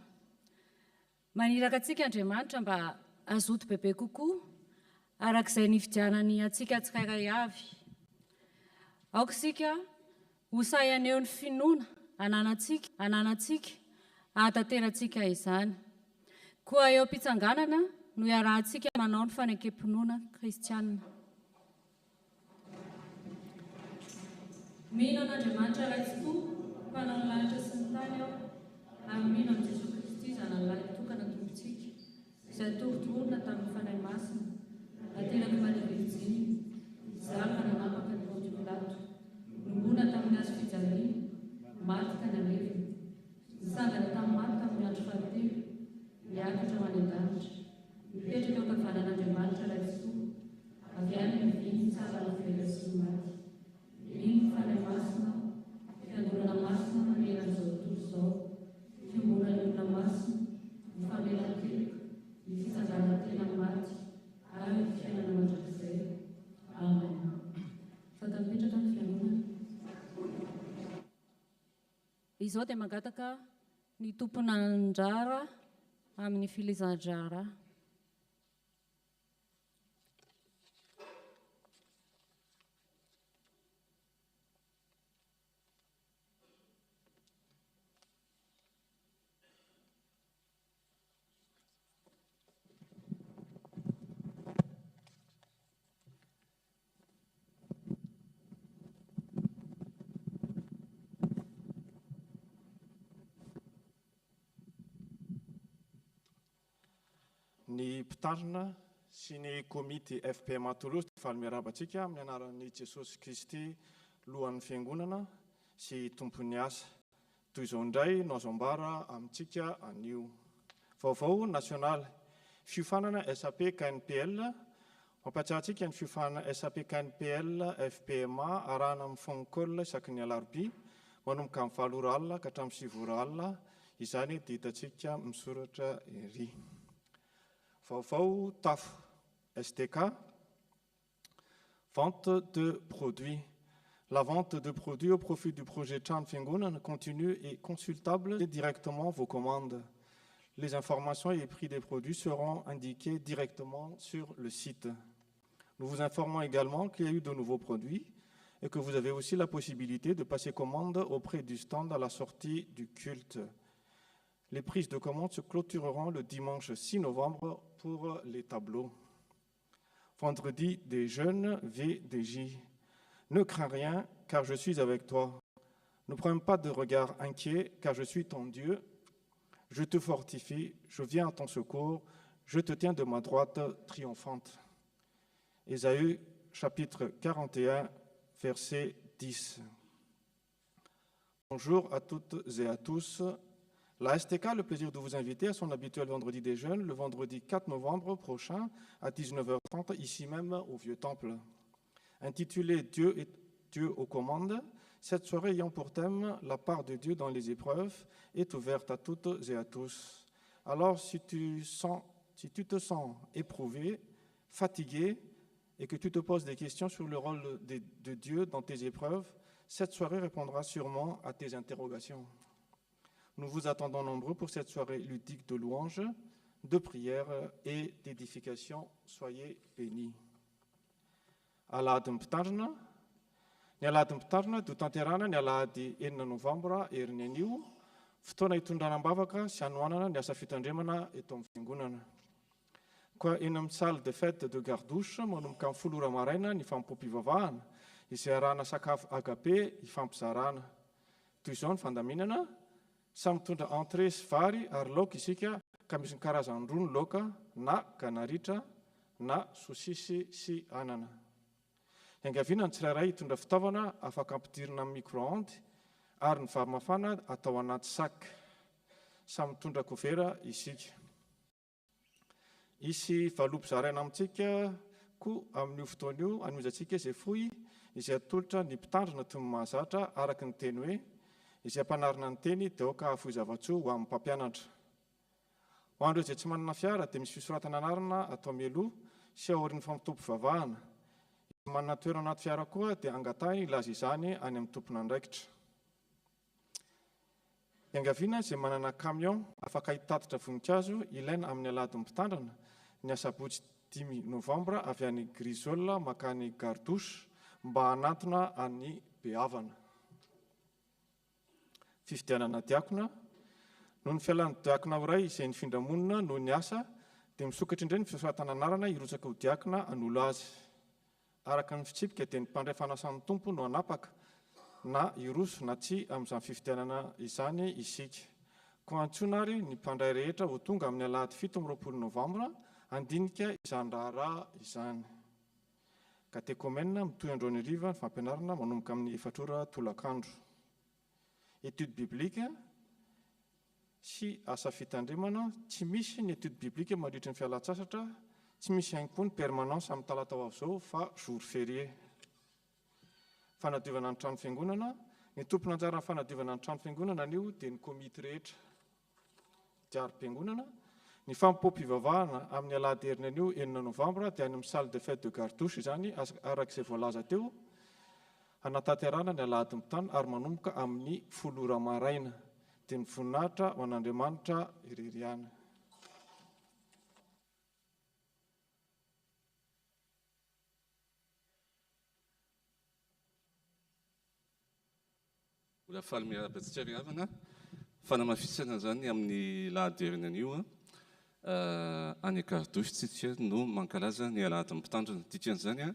maniraka antsika Andriamanitra mba azoto bebe kokoa arak'izay nifidianany antsika tsirairay avy. Aoka isika hosay aneo ny finoana ananantsika ahatanterantsika izany. Koa eo am-pitsanganana no iarahantsika manao ny fanakem-pinoana kristianina. Mino an'Andriamanitra raitsi-po, mpanao ny lanitra sy ny tany aho, ary mino amin'i Jesosy Kristy zanalahy tokana tompontsika, izay torotorona tamin'ny fanahy masina, nateraky malefevijiny, zalika nanapaka ny Ponty Pilato, nombona tamin'ny hazo fijaliana, maty ka nalevina, nisangana tamin'ny maty tamin'ny andro fahatelo, niakatra ho any an-danitra, mipetraka eo ankavanan'Andriamanitra raitsi-po, avy any miviny tsara ny velona sy ny maty. Mino ny fanahy masina, fiangonana masina maneran'izao tontolo izao, fiomboana ny olona masina, ny famelan-keloka, ny fitsanganan-tena maty, ary ny fiainana mandrakizay. Amen. Fatapetraka ny fiangonana. Izao dia mangataka ny tompona andrara amin'ny filizan-drara. Ny mpitandrina sy ny komity FPMA Toulouse faly miarabantsika amin'ny anaran'i Jesosy Kristy lohan'ny fiangonana sy tompony asa. Toy izao indray no azo ambara amintsika anio. Vaovao nasionaly, fiofanana SAP KNPL, mampahatsiaro antsika ny fiofanana SAP KNPL FPMA arahana amin'ny fononkôlina isaky ny alarobia manomboka amin'ny 7 ora alina ka hatramin'ny 7 ora alina, izany dia hitantsika misoratra ery. Vaovao TAF STK, vente de produits. La vente de produits au profit du projet Tran Fiangonana continue et consultable directement vos commandes. Les informations et les prix des produits seront indiqués directement sur le site. Nous vous informons également qu'il y a eu de nouveaux produits et que vous avez aussi la possibilité de passer commande auprès du stand à la sortie du culte. Les prises de commande se clôtureront le dimanche 6 novembre pour les tableaux. Vendredi des jeûnes VDJ. Ne crains rien, car je suis avec toi. Ne prends pas de regard inquiet, car je suis ton Dieu. Je te fortifie, je viens à ton secours, je te tiens de ma droite triomphante. Ésaïe, chapitre 41, verset 10. Bonjour à toutes et à tous. La STK a le plaisir de vous inviter à son habituel vendredi des jeunes, le vendredi 4 novembre prochain à 19h30, ici même au Vieux Temple. Intitulée Dieu aux commandes, cette soirée ayant pour thème la part de Dieu dans les épreuves est ouverte à toutes et à tous. Alors, si tu te sens éprouvé, fatigué et que tu te poses des questions sur le rôle de Dieu dans tes épreuves, cette soirée répondra sûrement à tes interrogations. Nous vous attendons nombreux pour cette soirée ludique de louanges, de prières et d'édification. Soyez bénis. Alahady mpitarina, ny alahady mpitarina dia tanterana ny alahady 9 novambra herin'ny anio, fotoana hitondranam-bavaka sy hanoanana ny asa fitandremana eto amin'ny fiangonana. Koa eny amin'ny salle de fête de Gardouche, manomboka amin'ny 10 ora maraina ny fampimpivavahana, izay arahana sakafo agape hifampizarana. Toy izao ny fandaminana, samy mitondra entrée sy vary ary laoka isika, ka misy ny karazany roa ny laoka, na ganaritra na sosisy sy anana. Iangaviana ny tsirairay hitondra fitaovana afaka ampidirina amin'ny micro-ondes ary ny vary mafana atao anaty sac. Samy mitondra kovera isika. Isy valopo zaraina amintsika koa amin'io fotoana io anoizantsika izay fohy izay atolotra ny mpitandrina toy ny mahazatra araka ny teny hoe izay ampanarina ny teny dia aoka afohy zavatsoa ho amin'ny mpampianatra. Ho andreo izay tsy manana fiara dia misy fisoratana anarana atao mialoha sy aorian'ny fampitompo vavahana. Manana toerana anaty fiara koa dia angatahiny ilaza izany any amin'ny tompona andraikitra. Iangaviana izay manana camion afaka hitatitra voninkazo ilaina amin'ny aladiny mpitandrana ny asabotsy 5 novambra avy any Grisol makany Gardouche mba hanatona any Behavana. Fifidianana diakona. Noho ny fialan'ny diakona iray izay nifindra monina noho ny asa dia misokatra indray ny fisoratana anarana hirotsaka ho diakona hanolo azy. Araka ny fitsipika dia ny mpandray fanasan'ny tompo no hanapaka na iroso na tsy amin'izany fifidianana izany isika. Ko antsoina ary ny mpandray rehetra ho tonga amin'ny alahady 17 novambra andinika izany raharaha izany. Katekômena mitohy andro ny riva ny fampianarana manomboka amin'ny 4 ora tolakandro. Étude biblique sy asa fitandremana, tsy misy ny étude biblique mandritra ny fialan-tsasatra, tsy misy ihany koa ny permanence amin'ny talata ho avy izao fa jour férié. Fanadiovana ny trano fiangonana, ny tompona anjara ny fanadiovana ny trano fiangonana anio dia ny komity rehetra diarim-piangonana. Ny fampipoam-pivavahana amin'ny alahady heriny anio 9 novambra dia any amin'ny salle de fête de Gardouche izany arak'izay voalaza teo, hanatanterahana ny alahady mitany ary manomboka amin'ny 10 ora maraina dia ny voninahitra ho an'Andriamanitra ireriana. Mbola faly miara-batsika havana fanamafisana zany amin'ny lahady heriny anio any Gardouche tsika no mankalaza ny alahady mpitandrina. Dikan'izany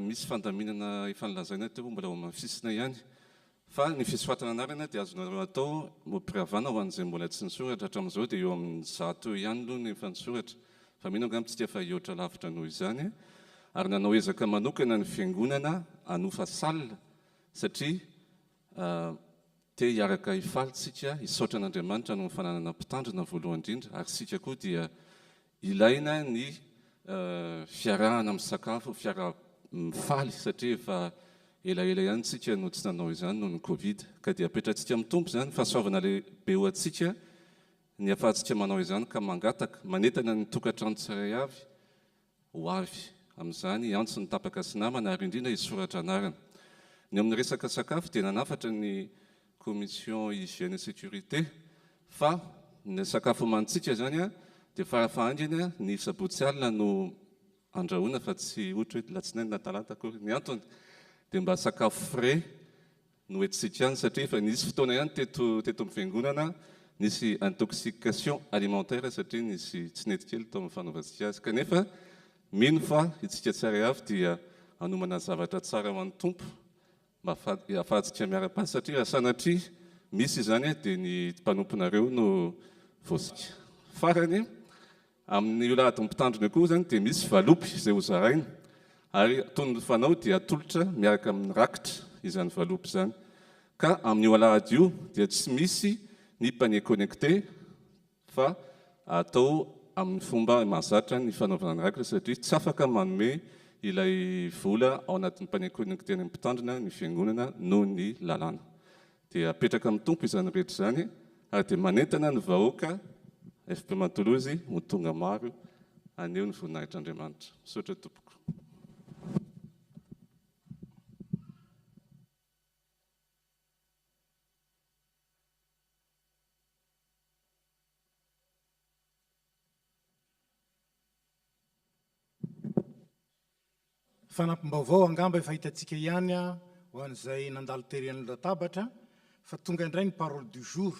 misy fandaminana efa nilazaina teo mbola ho mafisina ihany. Fa ny fisoratana anarana dia azonareo atao mpiravana ho an'izay mbola tsy nisoratra hatramin'izao dia eo amin'ny 100 ihany aloha ny efa nisoratra. Fa mino angamba tsy efa hihoatra lavitra noho izany. Ary nanao ezaka manokana ny fiangonana hanofa salle satria te hiaraka hifalitsika hisaotra an'Andriamanitra no fananana mpitandrina voalohany indrindra ary sika koa dia ilaina ny fiarahana misakafo, mifaly satria efa elaela ihany tsika no tsy nanao izany noho ny Covid ka dia apetratsika amin'ny tompo izany fahasoavana lehibe ho antsika ny ahafahantsika manao izany ka mangataka manentana ny tokantrano tsiray avy ho avy amin'izany antso ny tapaka sy namana ary indrindra hisoratra anarana. Ny amin'ny resaka sakafo dia nanafatra ny commission hygiène et sécurité fa ny sakafo omanitsika zany dia farafahandriny ny sabotsy alina no andrahoana fa tsy ohatra hoe latsinainy na talata akory. Ny antony dia mba sakafo frais no entsika ihany satria efa nisy fotoana ihany teto amin'ny fiangonana nisy intoxication alimentaire satria nisy tsinety kely tao amin'ny fanaovantsika azy. Kanefa mino fa itsika tsara avy dia hanomana zavatra tsara ho an'ny tompo mba ahafahantsika miara-paty satria raha sanatria misy izany dia ny mpanomponareo no voasika. Farany amin'ny alahady mpitandrina koa zany dia misy valopy izay hozaraina ary toy ny fanao dia atolotra miaraka amin'ny rakitra izany valopy izany ka amin'io alahady io dia tsy misy ny panier connecté fa atao amin'ny fomba mahazatra ny fanaovana ny rakitra satria tsy afaka manome ilay vola ao anatin'ny panier connecté ny mpitandrina ny fiangonana noho ny lalàna. Dia apetraka amin'ny tompo izany rehetra izany ary dia manentana ny vahoaka FP Mantolozy ho tonga maro aneo ny voninahitr'Andriamanitra. Misaotra tompoko. Fanampim-baovao angamba efa hitantsika ihany ho an'izay nandalo teren'ny latabatra fa tonga indray ny parole du jour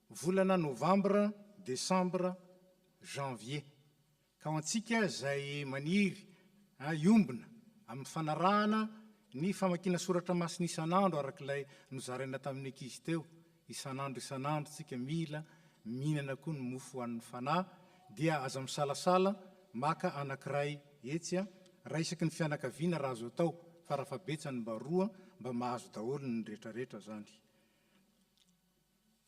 volana novembre, décembre, janvier ka ho antsika izay maniry iombona amin'ny fanarahana ny famakiana soratra masina isan'andro arak'ilay nozaraina tamin'ny ankizy teo isan'andro tsika mila mihinana koa ny mofo hoan'ny fanahy dia aza misalasala maka anankiray etsy raha isaky ny fianakaviana raha azo atao fa raha fabetsany mba roa mba mahazo daholo ny rehetrarehetra zany.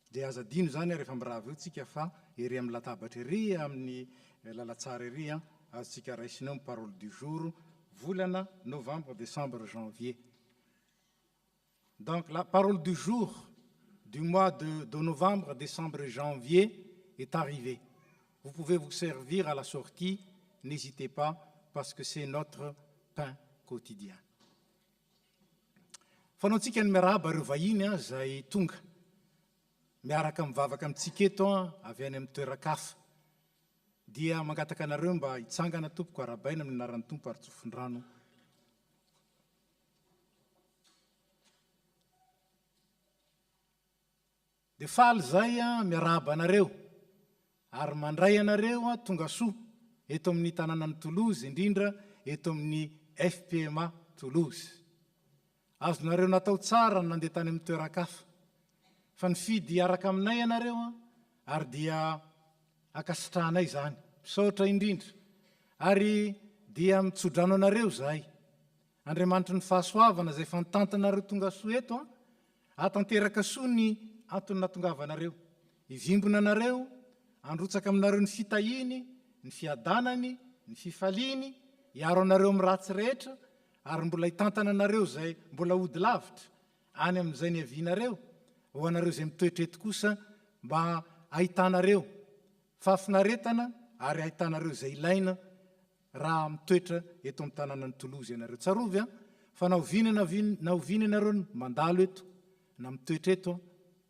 Dia aza dino zany rehefa mirava eo tsika fa ery amin'ny latabatra ery amin'ny lalatsara ery azontsika raisina eo parole du jour volana novembre, décembre, janvier. Donc la parole du jour du mois de novembre, décembre et janvier est arrivée. Vous pouvez vous servir à la sortie, n'hésitez pas parce que c'est notre pain quotidien. Fanaontsika ny miarahaba ireo vahiny izay tonga miaraka mivavaka amintsika eto avy any amin'ny toerakafa dia mangataka anareo mba hitsangana tompoko arabaina amin'ny anaran'ny tompo ary tsofondrano. Dia faly zay miarahaba anareo ary mandray anareo tonga soa eto amin'ny tanànan'ny Toulouse, indrindra eto amin'ny FPMA Toulouse. Azonareo natao tsara ny nandeha tany amin'ny toerakafa fa nifidy araka aminay ianareo ary dia akasitranay zany, misaotra indrindra ary dia mitsodrano anareo zahay. Andriamanitra ny fahasoavana zay fantantanareo tonga soa eto atanteraka soa ny antony natongavanareo, hivimbona anareo, androtsaka aminareo ny fitahiny, ny fiadanany, ny fifaliany, hiaro anareo amin'ny ratsy rehetra ary mbola hitantana anareo zay mbola ody lavitra any amin'izay ny avianareo, ho anareo zay mitoetra eto kosa mba ahitanareo fahafinaretana ary ahitanareo zay ilaina raha mitoetra eto amin'ny tanànan'ny Toulouse ianareo. Tsarovy fa naoviana anareo mandalo eto na mitoetra eto,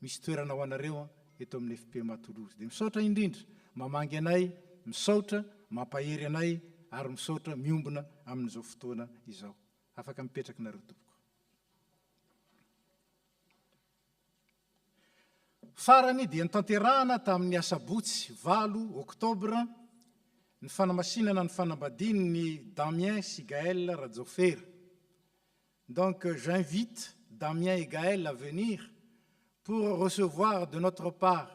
misy toerana ho anareo eto amin'ny FPMA Toulouse. Dia misaotra indrindra mamangy anay, misaotra mampahery anay ary misaotra miombona amin'izao fotoana izao. Afaka mipetraka nareo tompoko. Farany dia nitanterahana tamin'ny asabotsy 8 oktobra ny fanamasinana ny fanambadian'ny Damien sy Gaël Radzofer. Donc j'invite Damien et Gaël à venir pour recevoir de notre part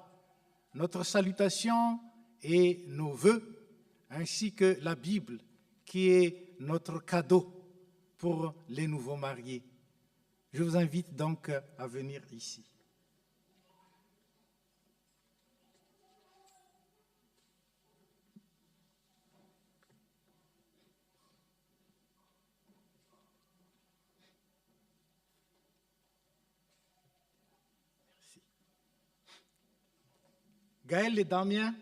notre salutation et nos vœux, ainsi que la Bible, qui est notre cadeau pour les nouveaux mariés. Je vous invite donc à venir ici. Gaël et Damien,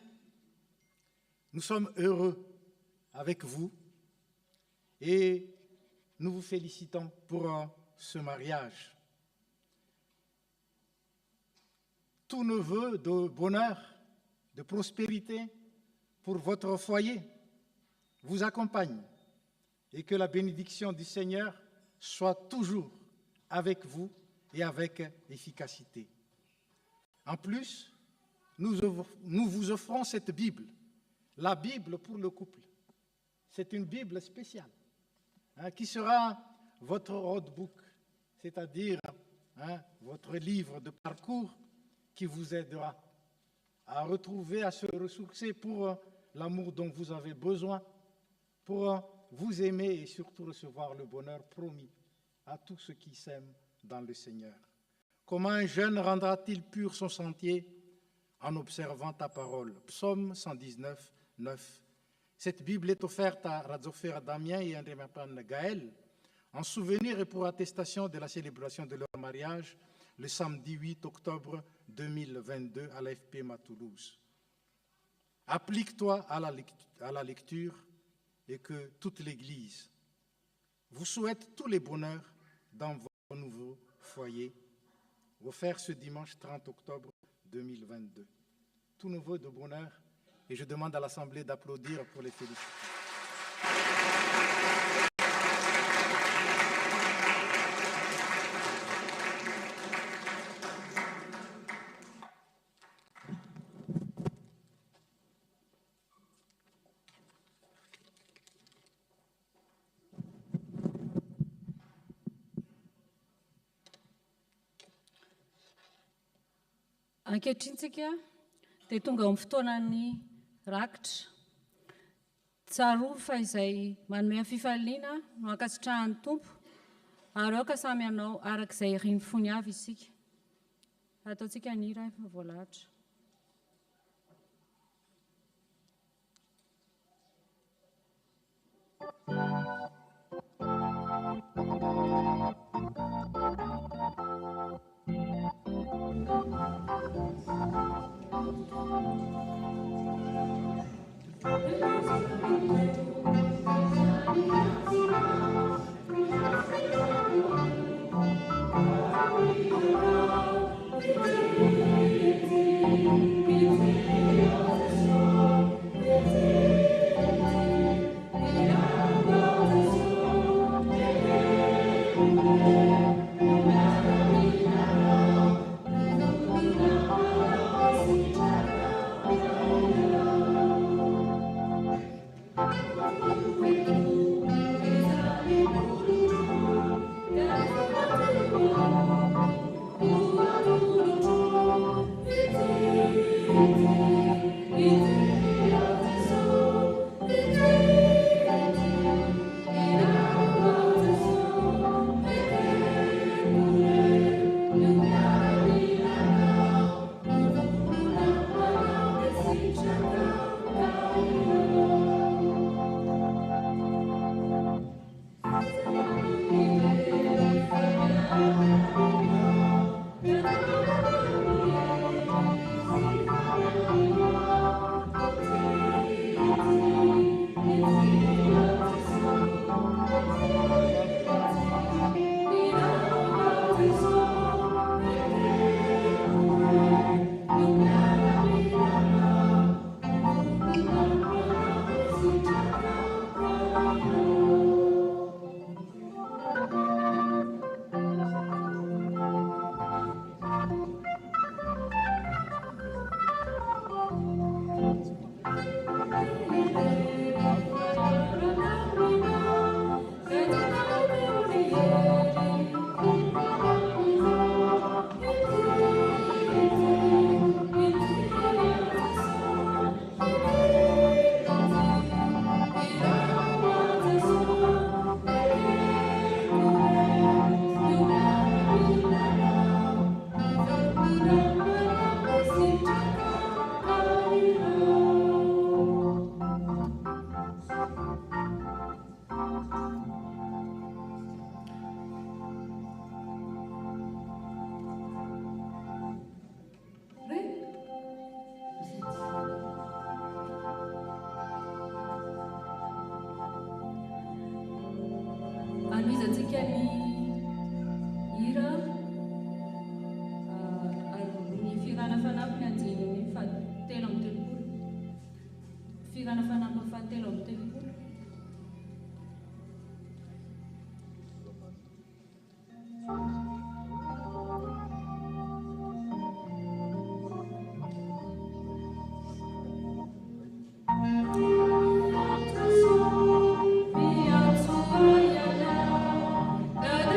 nous sommes heureux avec vous et nous vous félicitons pour ce mariage. Tous nos vœux de bonheur, de prospérité pour votre foyer vous accompagnent et que la bénédiction du Seigneur soit toujours avec vous et avec efficacité. En plus, nous vous offrons cette Bible, la Bible pour le couple. C'est une Bible spéciale qui sera votre roadbook, c'est-à-dire votre livre de parcours qui vous aidera à retrouver, à se ressourcer pour l'amour dont vous avez besoin, pour vous aimer et surtout recevoir le bonheur promis à tous ceux qui s'aiment dans le Seigneur. Comment un jeune rendra-t-il pur son sentier en observant ta parole? Psaume 119, 9. Cette Bible est offerte à Radzofer Damien et André Gaël en souvenir et pour attestation de la célébration de leur mariage le samedi 8 octobre 2022 à la FPMA Toulouse. Applique-toi à la lecture et que toute l'Église vous souhaite tous les bonheurs dans vos nouveaux foyers, offerts ce dimanche 30 octobre 2022. Tous nos vœux de bonheur, et je demande à l'Assemblée d'applaudir pour les féliciter. Ankehitrinsika dia tonga amin'ny fotoanany rakitra. Tsarovy fa izay manome fifaliana no ankasitrahan'ny tompo ary aoka samy anao arak'izay riny fony avy isika. Ataontsika ny hira efa voalahatra. Thank you. Anizatsika ny hira ny firana fanampiny anjininy fahatelo amby telopolo. Firana fanampiny fahatelo amby telopolo. That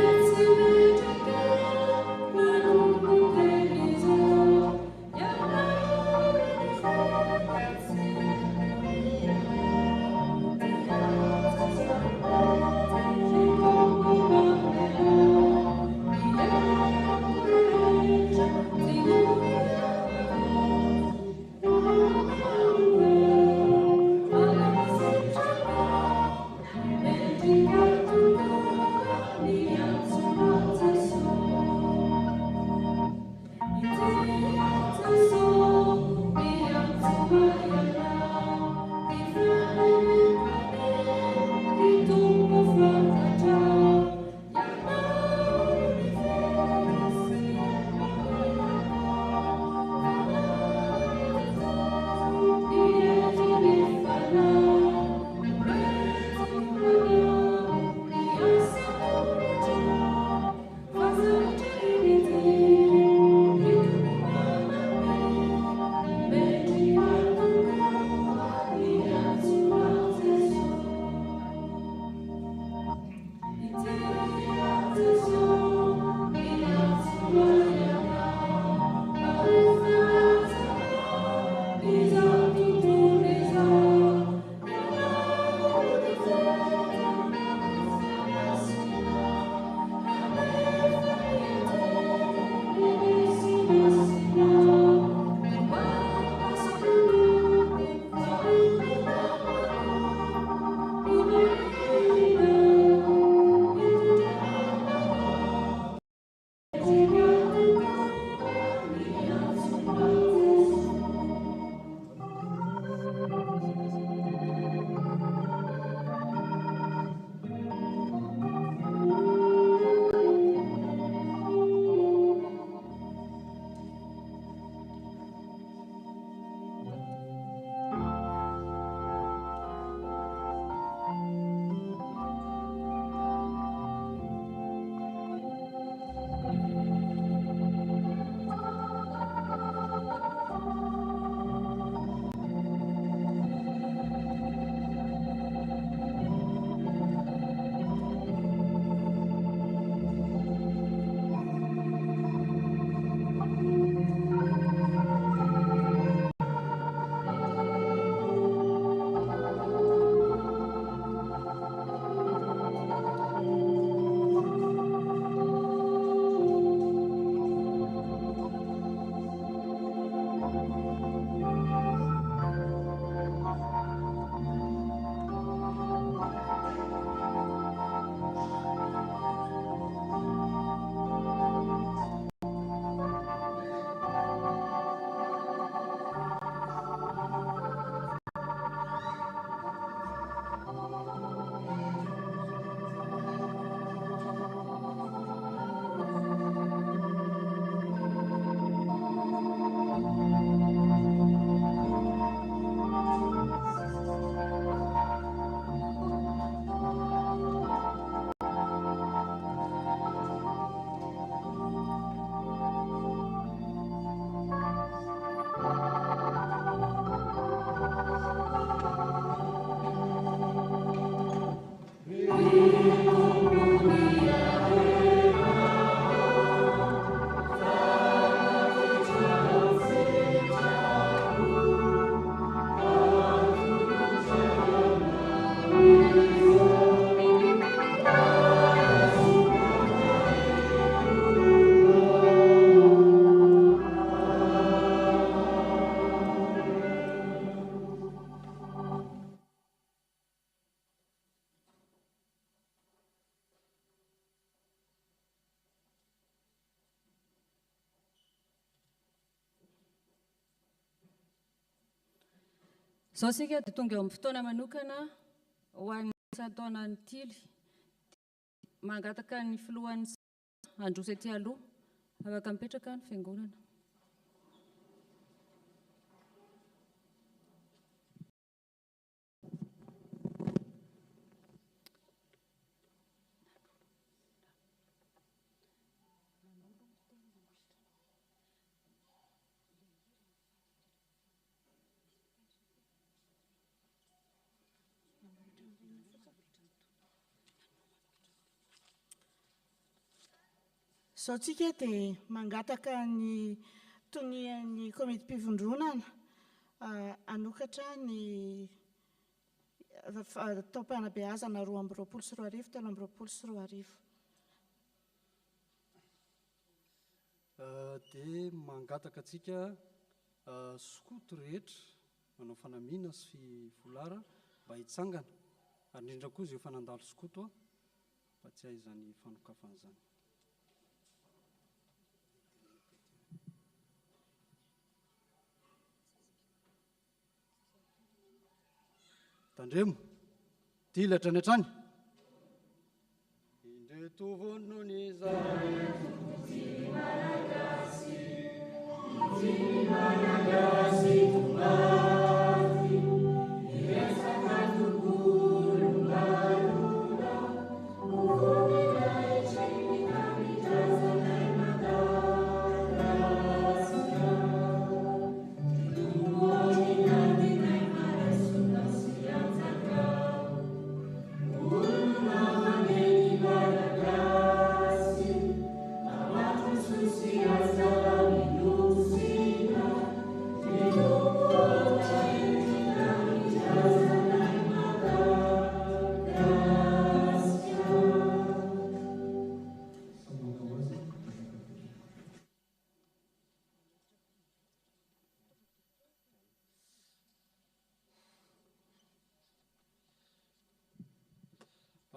Zao isika dia tonga eo amin'ny fotoana manokana ho an'ny isan-taona ny tily mangataka ny filohan'ny androsa ety aloha afaka mipetraka ny fiangonana. Zao tsika dia mangataka ny tonian'ny komiti-pivondronana anokatra ny taom-panabeazana 2024 2025. Dia mangataka antsika skoto rehetra manao fanamiana sy volara mba hitsangana ary indrindra koa izay efa nandalo skoto mba tsy haizany fanokafana izany. Tandremo, tilatra ny hatrany. Indreto vonony izay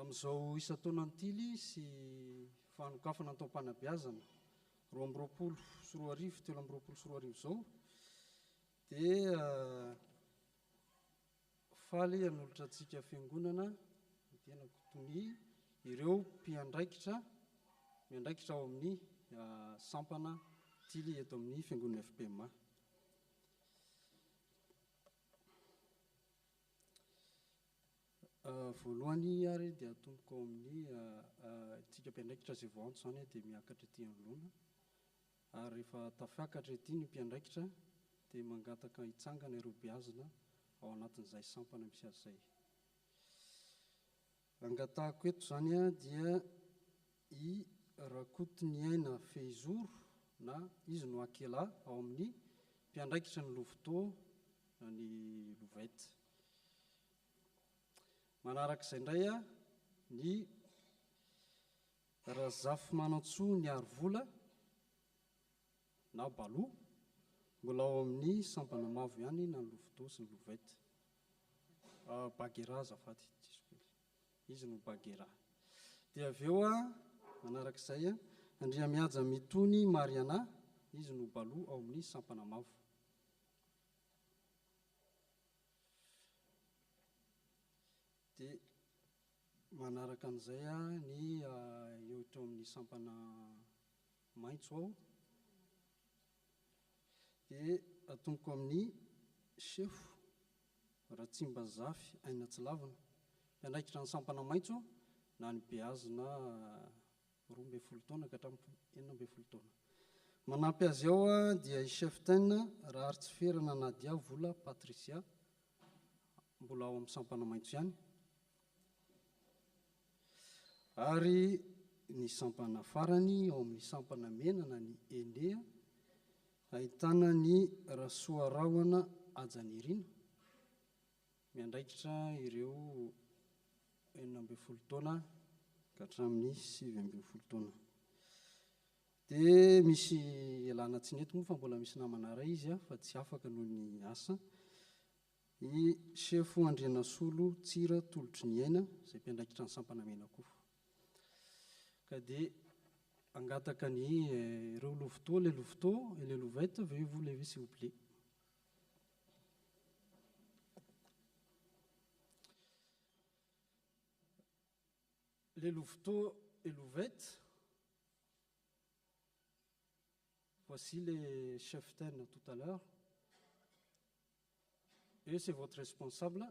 amin'izao isan-taona tily sy fanokafana ny taom-panabeazana 2024 sy 2024 sy 2025 izao dia faly hanolotra antsika fiangonana tena tony ireo mpiandraikitra miandraikitra ao amin'ny sampana tily eto amin'ny fiangonana FPMA. Voalohany ary dia atomboka ao amin'ny tsika mpiandraikitra izay vao antso izany dia miakatra ety anoloana ary rehefa tafiakatra ety ny mpiandraikitra dia mangataka hitsangana ireo beazina ao anatin'izay sampana misy azy izay. Angatahako eto izany dia i Rakotoniaina Fehizoro na izy no Akela ao amin'ny mpiandraikitra ny Louvotô na ny Louvette. Manarak'izay indray ny Razafy Manantsoa ny Arvola na Balo mbola ao amin'ny sampana mavo ihany na ny Louvotô sy ny Louvette. Bagera azafady izy no Bagera. Dia avy eo manarak'izay Andriamiaja Mitony Mariana izy no Balo ao amin'ny sampana mavo. Dia manaraka an'izay ny eo amin'ny sampana maitso ao dia atomboka amin'ny Sefo Ratsimbazafy Ainatsilavana mpiandraikitra ny sampana maitso na ny beazina 12 taona ka hatramin'ny 14 taona. Manampy azy ao dia i Cheftaine Rahartsiferana Nadia Vola Patricia mbola ao amin'ny sampana maitso ihany. Ary ny sampana farany ao amin'ny sampana menana ny Enea ahitana ny Rasoa Rahona Ajanirina miandraikitra ireo 12 taona ka hatramin'ny 17 taona. Dia misy elana tsinety moa fa mbola misy namana ray izy fa tsy afaka noho ny asa. I Sefo Andrianasolo Tsira Tolotry ny Aina izay mpiandraikitra ny sampana mena koa. Ka dia angataka ny ireo louveteaux, les louveteaux et les louvettes, veuillez vous lever s'il vous plaît. Les louveteaux et louvettes, voici les cheftaines tout à l'heure. Et c'est votre responsable.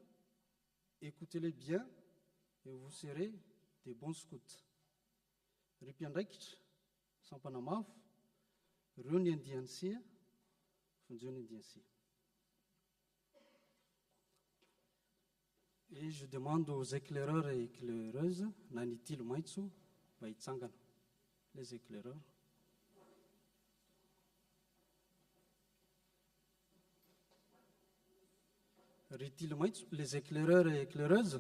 Écoutez-les bien et vous serez des bons scouts. Ripiandraikitra, sampana mavo, ireo ny andiansia, fonjeo ny andiansia. Et je demande aux éclaireurs et éclaireuses, na ny tilo maitso, mba hitsangana. Les éclaireurs. Les éclaireurs et éclaireuses,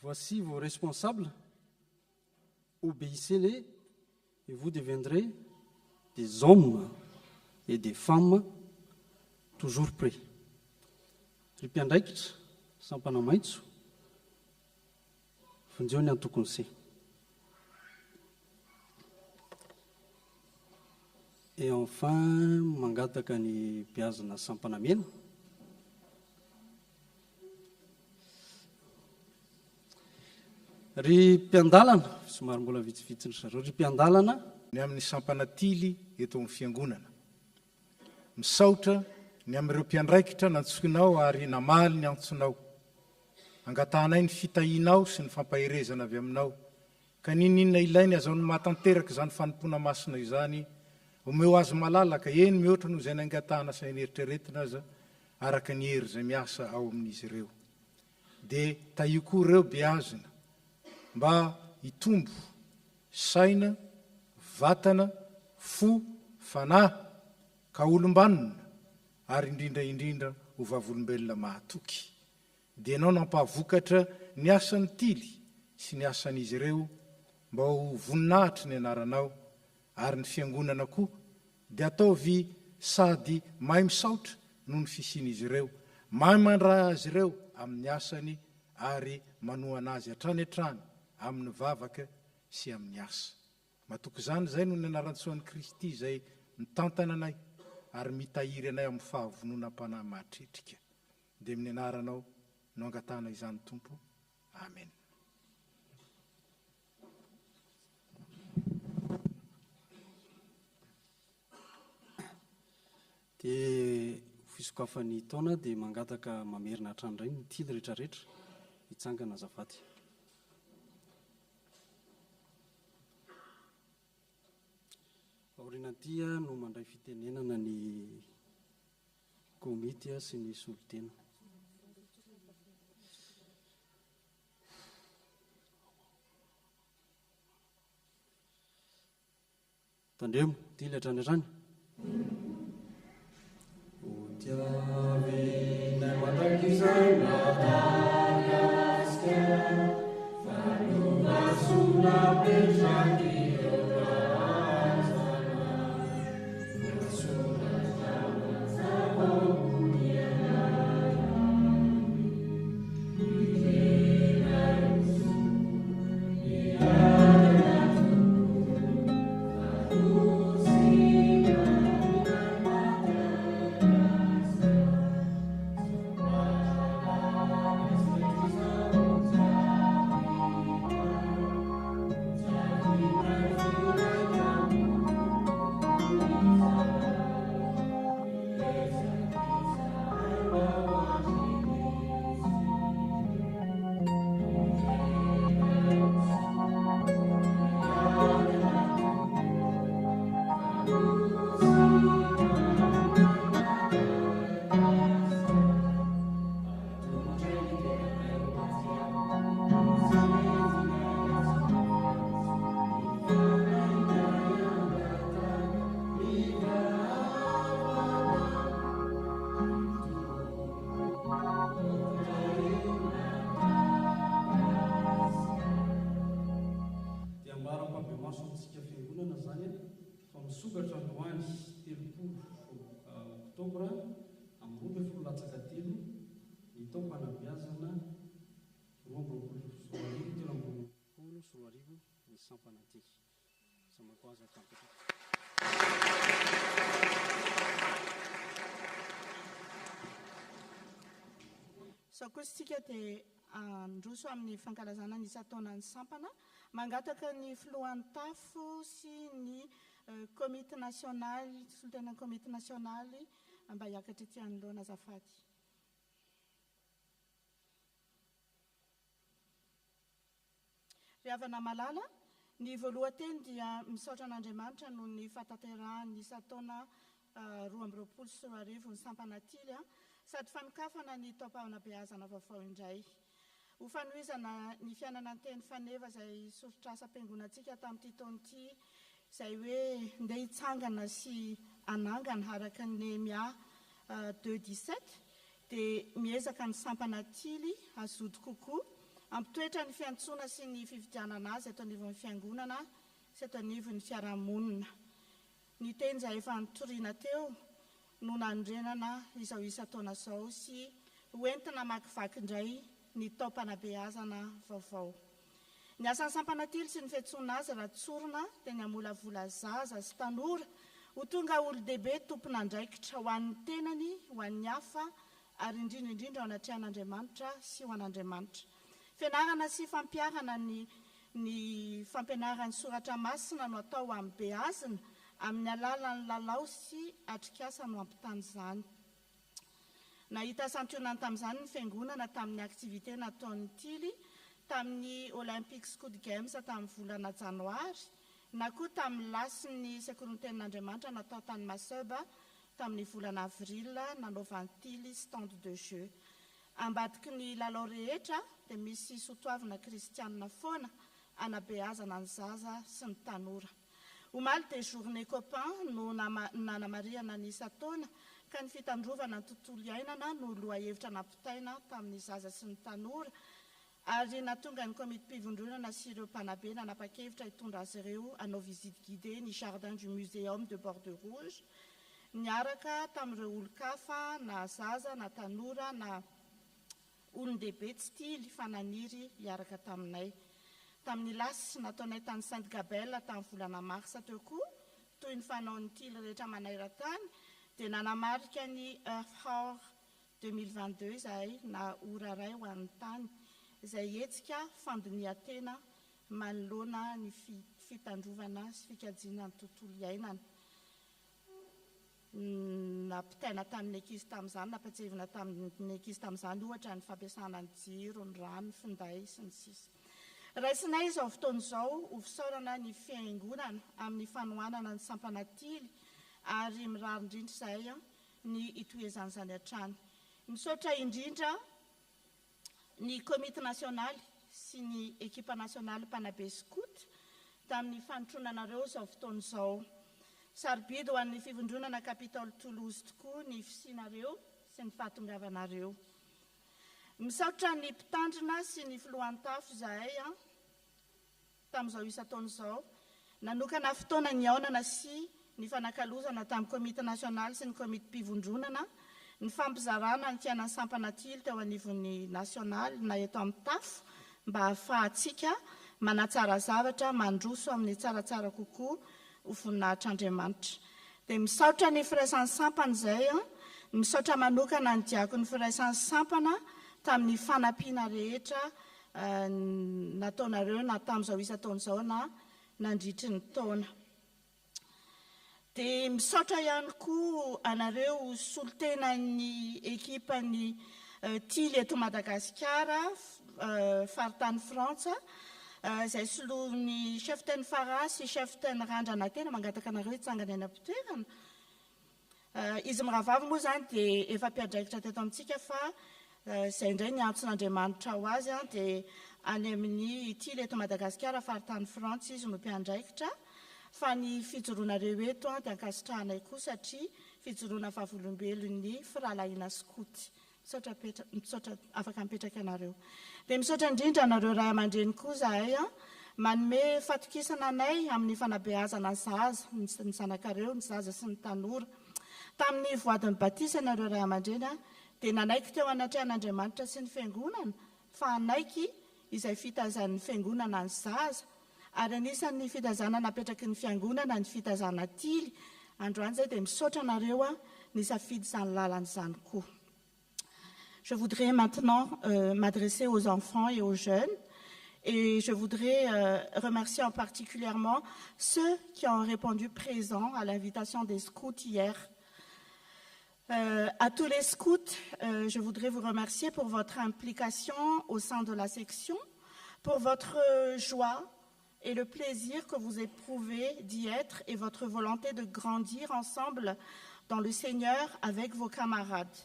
voici vos responsables, obéissez-les et vous deviendrez des hommes et des femmes toujours prêts. Ripiandraikitra, sampana maitso, fonjeo ny antokon'se. Et enfin, mangataka ny mpiazana sampana mena. Ry mpiandalana, somary mbola vitsivitsy ny zareo, ry mpiandalana ny amin'ny sampana tily eto amin'ny fiangonana. Misaotra ny amin'ireo mpiandraikitra nantsoinao ary namaly ny antsonao. Angatanay ny fitahinao sy ny fampaherezana avy aminao. Ka ninona ilainy azaony mahatanteraka izany fanompona masina izany, omeo azy malalaka eny mihoatra noho izay nangatana sy eritreretina aza araka ny hery izay miasa ao amin'izy ireo. Dia taio koa ireo beazina mba hitombo saina, vatana, fo, fanahy, ka olombanona ary indrindra ho vavolombelona mahatoky. Dia ianao nampavokatra ny asan'ny tily sy ny asan'izy ireo mba ho voninahitry ny anaranao ary ny fiangonana koa dia ataovy sady mahay misaotra noho ny fisian'izy ireo, mahay mandray azy ireo amin'ny asany ary manohana azy hatrany hatrany amin'ny vavaka sy amin'ny asa. Matoky izany izay noho ny anaran-tsoan'i Kristy izay mitantana anay ary mitahiry anay amin'ny fahavononam-panahy mahatritrika. Dia amin'ny anaranao no angatana izany Tompo. Amen. Dia fisokafan'ny taona dia mangataka mamerina hatrany iray ny tily rehetrarehetra hitsangana azafady. Aorinan-tia no mandray fitenenana ny komity sy ny solotena. Tandremo, tily hatrany hatrany. Tiavina mandrakizana Madagaskar, falovasona petraki Madagaskar. fanabeazana 2023 ny sampana aty samakoaza tampitra. Sao kosa isika dia androso amin'ny fankalazana ny isa-taonan'ny sampana, mangataka ny filohan'ny tafo sy ny komite nasionaly, solontenan'ny komite nasionaly mba hiakatra ety anoloana azafady. Ry havana malala, ny voalohanteny dia misaotra an'Andriamanitra noho ny fahatanterahany isa-taona 2024 ny sampana tily, sady fanokafana ny taom-panabeazana vaovao indray. Ho fanohizana ny fiainana ny teny faneva izay sorotr'asa am-piangonantsika tamin'ity taona-ity, izay hoe ndeha hitsangana sy anangana araka ny Nehemia 2:17, dia miezaka ny sampana tily azody kokoa, ampitoetra ny fiantsoana sy ny fifidianana azy eto anivon'ny fiangonana sy eto anivon'ny fiarahamonina. Ny teny izay efa nitoriana teo no nandrenana izao isa-taona izao sy hoentina makivaky indray ny taom-panabeazana vaovao. Ny asan'ny sampana tily sy ny fiantsoana azy raha tsorona dia ny amolavola zaza sy tanora ho tonga olo-dehibe tompona andraikitra ho an'ny tenany, ho an'ny hafa, ary indrindra ao anatrehan'Andriamanitra sy ho an'Andriamanitra. Fianarana sy fampiarana ny fampianaran'ny soratra masina no atao amin'ny beazina amin'ny alalan'ny lalao sy atrikasa no ampitany izany. Nahita santionany tamin'izany ny fiangonana tamin'ny aktivité nataon'ny tily tamin'ny Olympic Scout Games tamin'ny volana janoary, na koa tamin'ny lasin'ny sekoly ny tenin'Andriamanitra natao tany Maseba tamin'ny volana avril nanaovan'ny tily stand de jeu. Ambadiky ny lalao rehetra dia misy sotoavana kristianina foana anabeazana ny zaza sy ny tanora. Omaly dia journée copain no nanamariana ny isa-taona ka ny fitandrovana ny tontolo iainana no lohahevitra nampitaina tamin'ny zaza sy ny tanora, ary natonga ny komite mpivondronana sy ireo mpanabe nanapa-kevitra hitondra azy ireo hanao visite guidée ny jardin du muséum de Bordeaux Rouge, niaraka tamin'ireo olo-kafa na zaza na tanora na olon-dehibe tsy tily fananiry hiaraka taminay. Tamin'ny lasy nataonay tany Sainte-Gabelle tamin'ny volana marsa teo koa, toy ny fanaon'ny tily rehetra manairan-tany, dia nanamarika ny Earthhour 2022 izay na ora ray ho an'ny tany, izay hetsika fandinihan-tena manoloana ny fitandrovana sy fikajiana ny tontolo iainana. Nampitaina tamin'ny ankizy tamin'izany, nampatsevina tamin'ny ankizy tamin'izany ohatra ny fampiasana ny jiro, ny rano, ny finday sy ny sisa. Raisinay izao fotoana izao ho fisaorana ny fiangonana amin'ny fanohanana ny sampana tily ary mirary indrindra izay ny hitohizan'izany hatrany. Misaotra indrindra ny komite nasionaly sy ny ekipa nasionaly mpanabe scout tamin'ny fanotronanareo izao fotoana izao. Sarobidy ho an'ny fivondronana capitale Toulouse tokoa ny fisianareo sy ny fahatongavanareo. Misaotra ny mpitandrina sy ny filohan-tafo izahay tamin'izao isa-taona izao, nanokana fotoana ny aonana sy ny fanakalozana tamin'ny komite nasionaly sy ny komite mpivondronana, ny fampizarana ny fiainan'ny sampana tily teo anivon'ny nasionaly na eto amin'ny tafo mba hahafahantsika manatsara zavatra mandroso amin'ny tsaratsara kokoa ho voninahitr'Andriamanitra. Dia misaotra ny firaisan'ny sampana izay, misaotra manokana ny diakon'ny firaisan'ny sampana tamin'ny fanampiana rehetra nataonareo na tamin'izao isa-taona izao na nandritry ny taona. Dia misaotra ihany koa anareo solontenan'ny ekipany tily eto Madagasikara, faritany Frantsa, izay soloan'ny chef-teny Farah sy chef-teny Randrana tena mangataka anareo hitsangana eny am-pitoerana. Izy miravavy moa izany dia efa mpiandraikitra teto amintsika fa izay indray ny antson'Andriamanitra ho azy dia any amin'ny tily eto Madagasikara faritany Frantsa izy no mpiandraikitra, fa ny fijoroanareo eto dia ankasitrahanay koa satria fijoroana vavolombelon'ny firalahiana scout. Misaotra afaka mipetraka anareo. Dia misaotra indrindra anareo ray aman-dreny koa izahay manome fatokisana anay amin'ny fanabeazana ny zaza, ny zanakareo, ny zaza sy ny tanora. Tamin'ny voadiny batisa anareo ray aman-dreny dia nanaiky teo anatrehan'Andriamanitra sy ny fiangonana fa anaiky izay fitazan'ny fiangonana ny zaza ary anisan'ny fitazana napetraky ny fiangonana ny fitazana tily. Androany zay dia misaotra anareo ny safidy izany lalan'izany koa. Je voudrais maintenant m'adresser aux enfants et aux jeunes. Et je voudrais remercier en particulièrement ceux qui ont répondu présents à l'invitation des scouts hier. À tous les scouts, je voudrais vous remercier pour votre implication au sein de la section, pour votre joie et le plaisir que vous éprouvez d'y être et votre volonté de grandir ensemble dans le Seigneur avec vos camarades.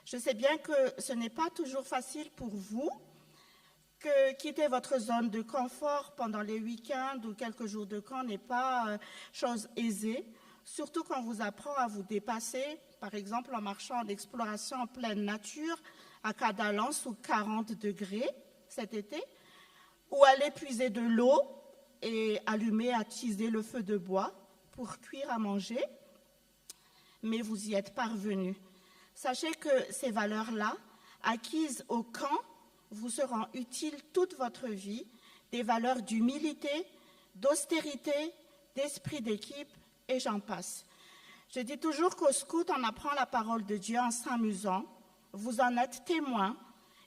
Je sais bien que ce n'est pas toujours facile pour vous, que quitter votre zone de confort pendant les week-ends ou quelques jours de camp n'est pas chose aisée, surtout quand on vous apprend à vous dépasser, par exemple en marchant en exploration en pleine nature, à Cadalan sous 40 degrés cet été, ou aller puiser de l'eau et allumer, attiser le feu de bois pour cuire à manger, mais vous y êtes parvenus. Sachez que ces valeurs-là, acquises au camp, vous seront utiles toute votre vie, des valeurs d'humilité, d'austérité, d'esprit d'équipe, et j'en passe. Je dis toujours qu'au scout, on apprend la parole de Dieu en s'amusant. Vous en êtes témoins,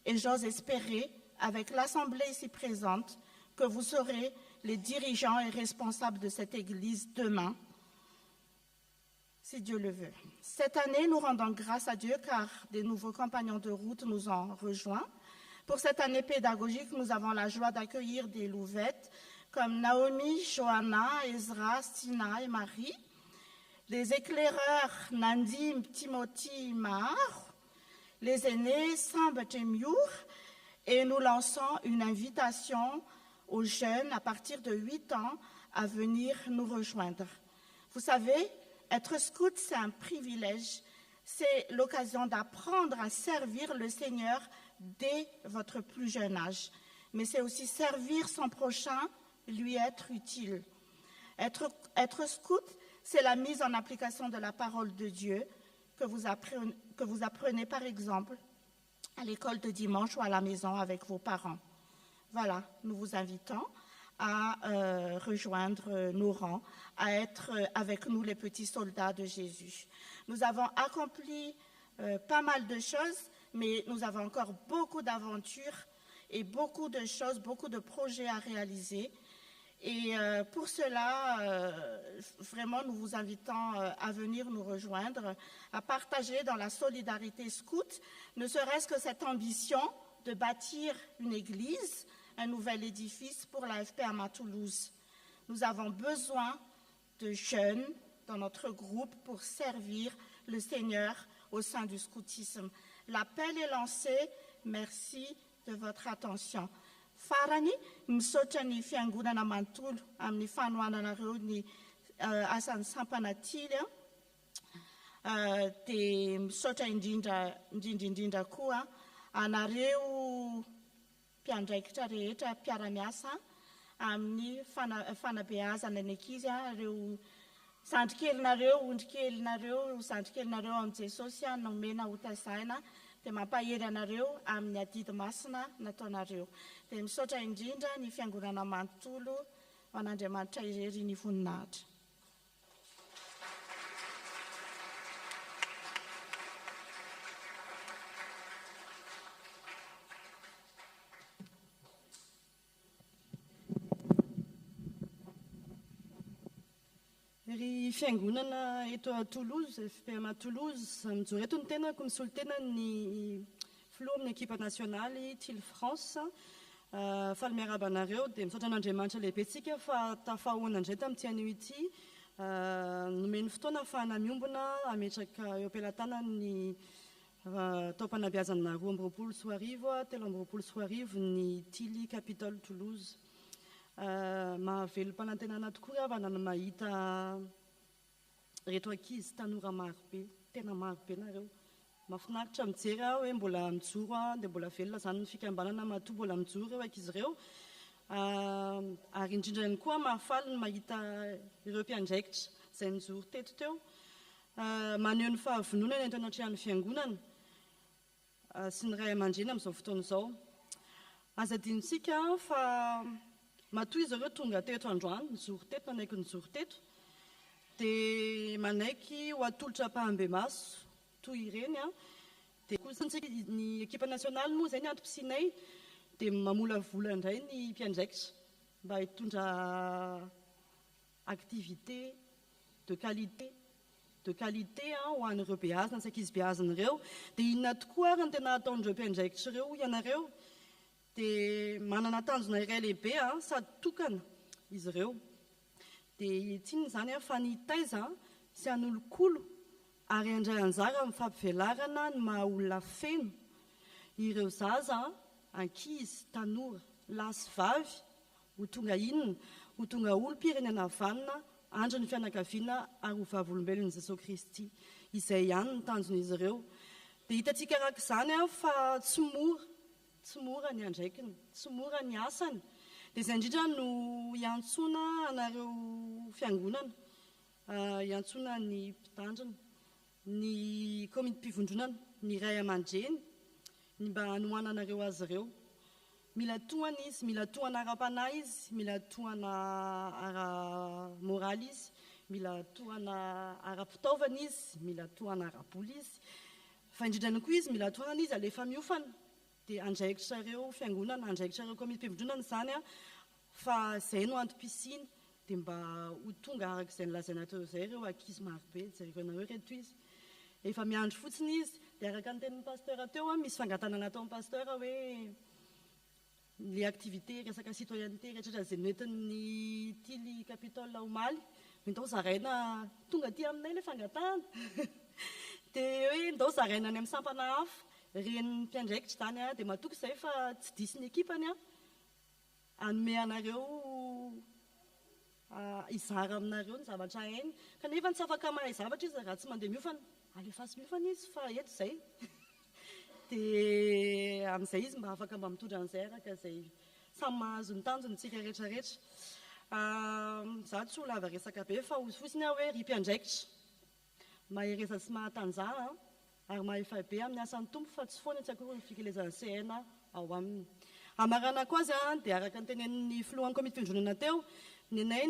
et j'ose espérer, avec l'Assemblée ici présente, que vous serez les dirigeants et responsables de cette Église demain, si Dieu le veut. Cette année, nous rendons grâce à Dieu car des nouveaux compagnons de route nous ont rejoints. Pour cette année pédagogique, nous avons la joie d'accueillir des louvettes comme Naomi, Johanna, Ezra, Stina et Marie, les éclaireurs Nandim, Timothy, Mahar, les aînés Samba Tchemiour, et nous lançons une invitation aux jeunes à partir de 8 ans à venir nous rejoindre. Vous savez, être scout, c'est un privilège. C'est l'occasion d'apprendre à servir le Seigneur dès votre plus jeune âge. Mais c'est aussi servir son prochain, lui être utile. Être scout, c'est la mise en application de la parole de Dieu que vous apprenez par exemple à l'école de dimanche ou à la maison avec vos parents. Voilà, nous vous invitons à rejoindre nos rangs, à être avec nous les petits soldats de Jésus. Nous avons accompli pas mal de choses, mais nous avons encore beaucoup d'aventures et beaucoup de choses, beaucoup de projets à réaliser. Et pour cela, vraiment, nous vous invitons à venir nous rejoindre, à partager dans la solidarité scout, ne serait-ce que cette ambition de bâtir une église, un nouvel édifice pour l'AFP à Toulouse. Nous avons besoin de jeunes dans notre groupe pour servir le Seigneur au sein du scoutisme. L'appel est lancé. Merci de votre attention. Farani, misaotra ny fiangonana manontolo amin'ny fanohananareo ny asan'ny sampana tily dia misaotra indrindra koa anareo mpiandraikitra rehetra mpiara-miasa amin'ny fanabeazana ny ankizy reo zandrikelinareo, ondrikelinareo, zandrikelinareo amin'ny Jesosy nomena hotazaina dia mampahery anareo amin'ny adidy masina nataonareo. Dia misaotra indrindra ny fiangonana manontolo ho an'Andriamanitra irery ny voninahitra. Ry fiangonana eto a Toulouse, FPM à Toulouse, mijoro eto ny tenako misolo tena ny filoha amin'ny ekipa nasionaly Tily France. Fa ny miaraba anareo dia misaotra an'Andriamanitra lehibetsika fa tafahoana indray tamin'ity anio ity. Nomeny fotoana fa namiombona ametraka eo am-pelantanany ny taom-panabeazana 12 3 ny Tily Capitole Toulouse. Mahavelo-panantenana tokoa avy anana mahita reto ankizy tanora marobe, tena marobe nareo. Mahafinaritra mijery aho hoe mbola mijoro dia mbola velona izany ny fikambanana matoa mbola mijoro eo ankizy ireo. Ary indrindra ihany koa mahafaly ny mahita ireo mpiandraikitra izay mijoro teto teo. Maneho ny fahavononana eto anatrehan'ny fiangonana sy ny ray aman-dreny amin'izao fotoana izao. Aza adinitsika fa matoa izy ireo tonga teto androany, nijoro teto, nanaiky nijoro teto, dia manaiky ho atolotra-pahambe maso toy ireny a. Dia kosantsika ny ekipa nasionaly moa izay ny antom-pisinay dia mamola vola indray ny mpiandraikitra mba hitondra activité de qualité ho an'ireo beazina, ny ankizy beazina ireo. Dia inona tokoa ary ny tena ataon'ireo mpiandraikitra ireo ianareo dia manana tanjona iray lehibe sady tokana izy ireo. Dia tsinona izany fa ny taiza sy an'olokolo ary andray anjara amin'ny fampivelarana ny maha olona feno ireo zaza, ankizy, tanora, lahy sy vavy ho tonga inona, ho tonga olom-pirenena vanona, andro ny fianakaviana ary ho vavolombelon'i Jesosy Kristy. Izay ihany ny tanjon'izy ireo. Dia hitantsika araka izany fa tsy mora ny andraikiny, tsy mora ny asany. Dia izay indrindra no iantsona anareo fiangonana, iantsona ny mpitandrina, ny komiti-pivondronana, ny ray aman-dreny, ny mba hanohana anareo azy ireo. Mila tohana izy, mila tohana ara-panahy izy, mila tohana ara-moraly izy, mila tohana ara-pitaovana izy, mila tohana ara-boly izy. Fa indrindrany koa izy mila tohana izy alefa miofana. Dia andraikitra ireo fiangonana, andraikitra ireo komiti-pivondronana izany fa izay no antom-pisiny dia mba ho tonga araka izay nilazaina teo izay ireo ankizy marobe, jerena hoe reto izy. Efa miandro fotsiny izy, dia araka ny tenin'ny pasteur teo misy fangatana nataon'ny pasteur hoe les activités resaka citoyenneté rehetrarehetra izay noentin'ny tily capitole omaly, ndao zaraina tonga aty aminay ilay fangatana. Dia hoe ndao zaraina any amin'ny sampana hafa ren'ny mpiandraikitra izany dia matoky izay fa tsy disy ny ekipany hanome anareo izara aminareo ny zavatra hainy, kanefa tsy afaka mahay zavatra izy raha tsy mandeha miofana. Alefaso miofana izy fa eto izay. Dia amin'izay izy mba afaka mba mitondra an'izay araka izay samy mahazo ny tanjony tsika rehetrarehetra. Za tsy ho lava resaka be fa fotsiny hoe ry mpiandraikitra mahereza sy mahatanjaha ary mahefa be amin'ny asan'ny tompo fa tsy foana tsy akory ny fikelezan'ny CN ao aminy. Amarana koa azy dia araka ny tenen'ny filohan'ny komiti-pivondronana teo, ny anay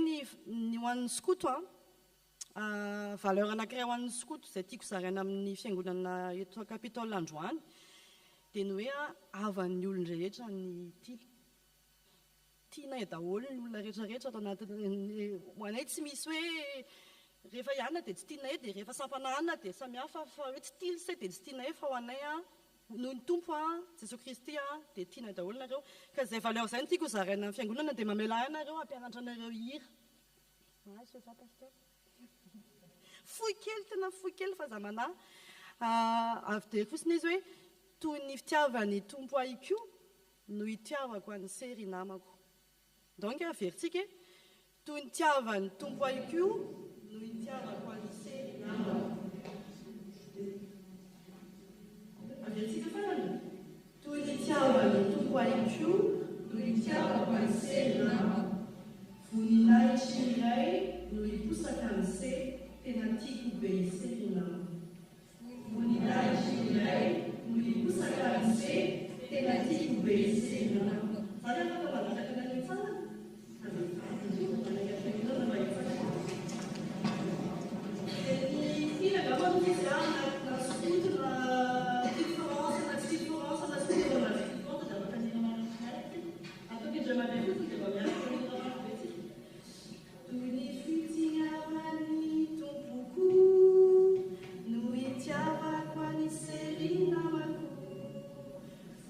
ny ho an'ny skoto valeur anankiray ho an'ny skoto izay tiako zaraina amin'ny fiangonana eto capitole androany dia ny hoe havan'ny olon-drehetra ny tily. Tianay daholo ny olona rehetrarehetra atao anatin'ny ho anay tsy misy hoe rehefa ianona dia tsy tianay dia rehefa sampana anona dia samihafa fa hoe tsy tily say dia tsy tianay fa ho anay noho ny tompo Jesosy Kristy dia tianay daholo nareo. Ka izay valeur izay no tiako zaraina amin'ny fiangonana dia mamela anareo hampianatra anareo hira. Fohy kely, tena fohy kely fa zamana avy dia fotsiny izy hoe toy ny fitiavan'ny tompo ahiko no hitiavako an'ny sery namako. Donc averitsika toy ny tiavan'ny tompo ahiko no hitiavako an'ny sery namako. Averitsika farany toy ny tiavan'ny tompo ahiko no hitiavako an'ny sery namako. Voninahitra iray no hiposaka amin'ny sery tena tiako be isery namako. Voninahitra iray no hiposaka amin'ny sery tena tiako be isery namako. Zany afaka manaraka na ny tsara?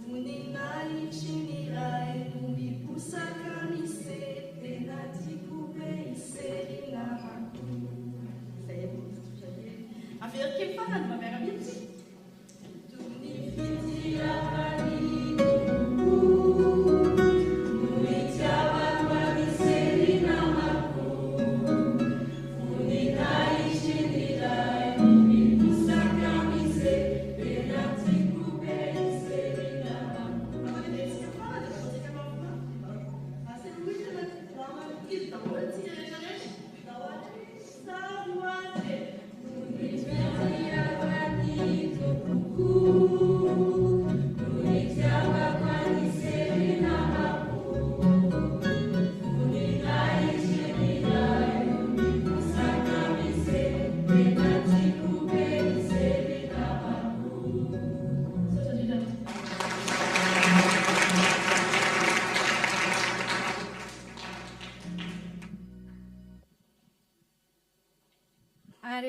Voninahitra iray no miposaka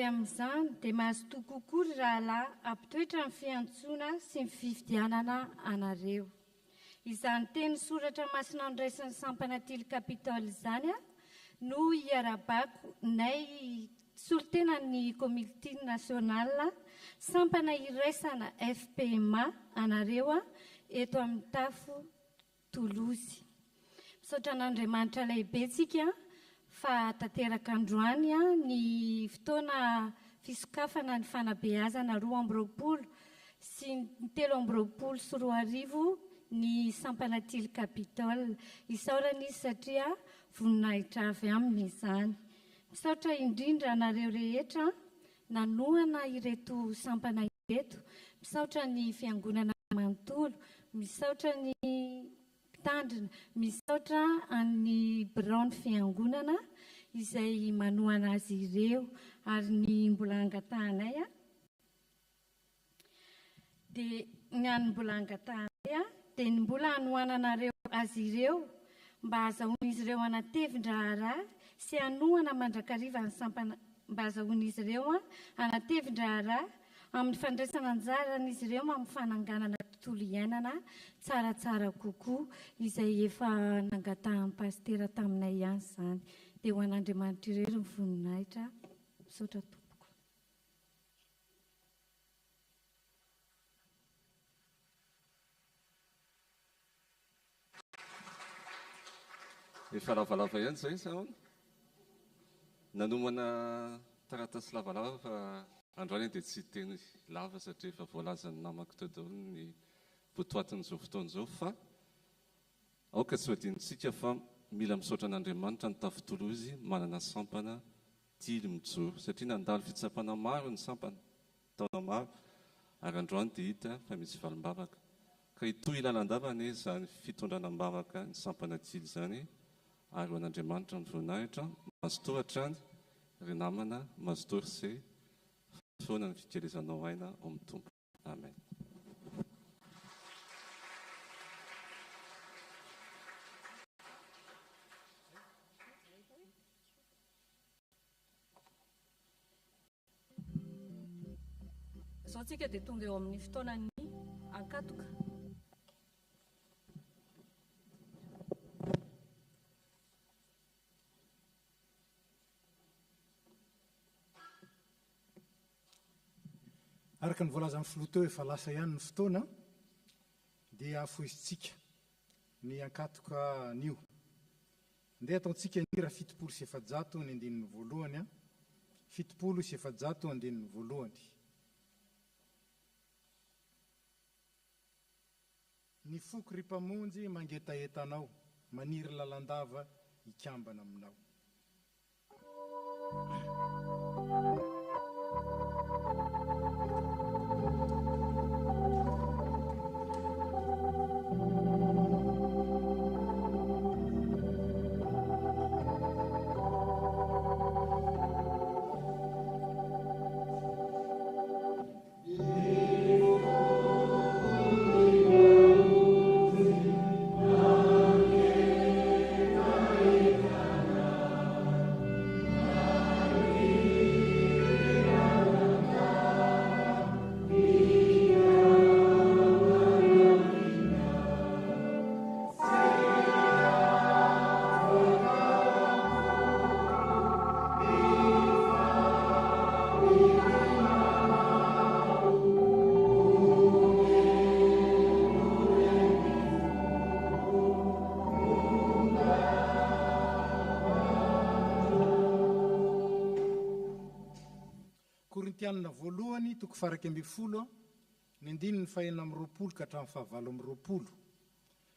ary amin'izany dia mahazo toa kokoa ry rahalahy ampitoetra ny fiantsoana sy ny fifidianana anareo. Izany teny soratra masina niraisin'ny sampana tily kapitaly izany no iarabako nay solotena ny comité national sampana iraisana FPMA anareo eto amin'ny tafo Toulouse. Misaotra an'Andriamanitra lehibe tsika fa tanteraka androany ny fotoana fisokafana ny fanabeazana 2020 sy ny 2024 ny sampana tily kapitole. Isaorana izy satria voninahitra avy aminy izany. Misaotra indrindra anareo rehetra nanohana ireto sampana ireto. Misaotra ny fiangonana manontolo, misaotra ny mpitandrina, misaotra ny birao fiangonana izay manohana azy ireo ary ny mbola angatahanay dia ny mbola angatahanay dia ny mbola hanohananareo azy ireo mba hahazahoan'izy ireo anatevin-draharaha sy hanohana mandrakariva ny sampana mba hahazahoan'izy ireo anatevin-draharaha amin'ny fandraisana anjaran'izy ireo amin'ny fananganana tontolo iainana tsaratsara kokoa izay efa nangatahan'ny pastera taminay ihany izany. Dia ho an'Andriamanitra irery ny voninahitra. Misaotra tompoko. Efa lavalava ihany izay saona. Nanomana taratasy lavalava fa androany dia tsy teny lava satria efa voalazan'ny namako teo daholo ny votoatin'izao fotoana izao fa aoka tsy hoadinitsika fa mila misaotra an'Andriamanitra ny tafo Toulouse manana sampana tily mijoro satria nandalo fitsapana maro ny sampana taona maro ary androany dia hita fa misy valim-bavaka ka itoy ilalandavana izany fitondranam-bavaka ny sampana tily izany ary ho an'Andriamanitra ny voninahitra mazotohatra any ry namana mazotory izay foana ny fikelezanao aina ao amin'ny tompo. Amen. Izao tsika dia tonga eo amin'ny fotoanany ankatoka. Araka ny voalazan'ny filoha teo efa lasa ihany ny fotoana dia afoizitsika ny ankatoka anio. Ndeha ataontsika ny raha 700 ny andinin'ny voalohany 700 andinin'ny voalohany. Ny foko ry mpamonjy mangetaetanao, maniry lalandava ikambana aminao. Korintianina voalohany toko faraky amby folo ny andininy fahenina amin'ny roapolo ka hatramin'ny fahavalo amin'ny roapolo.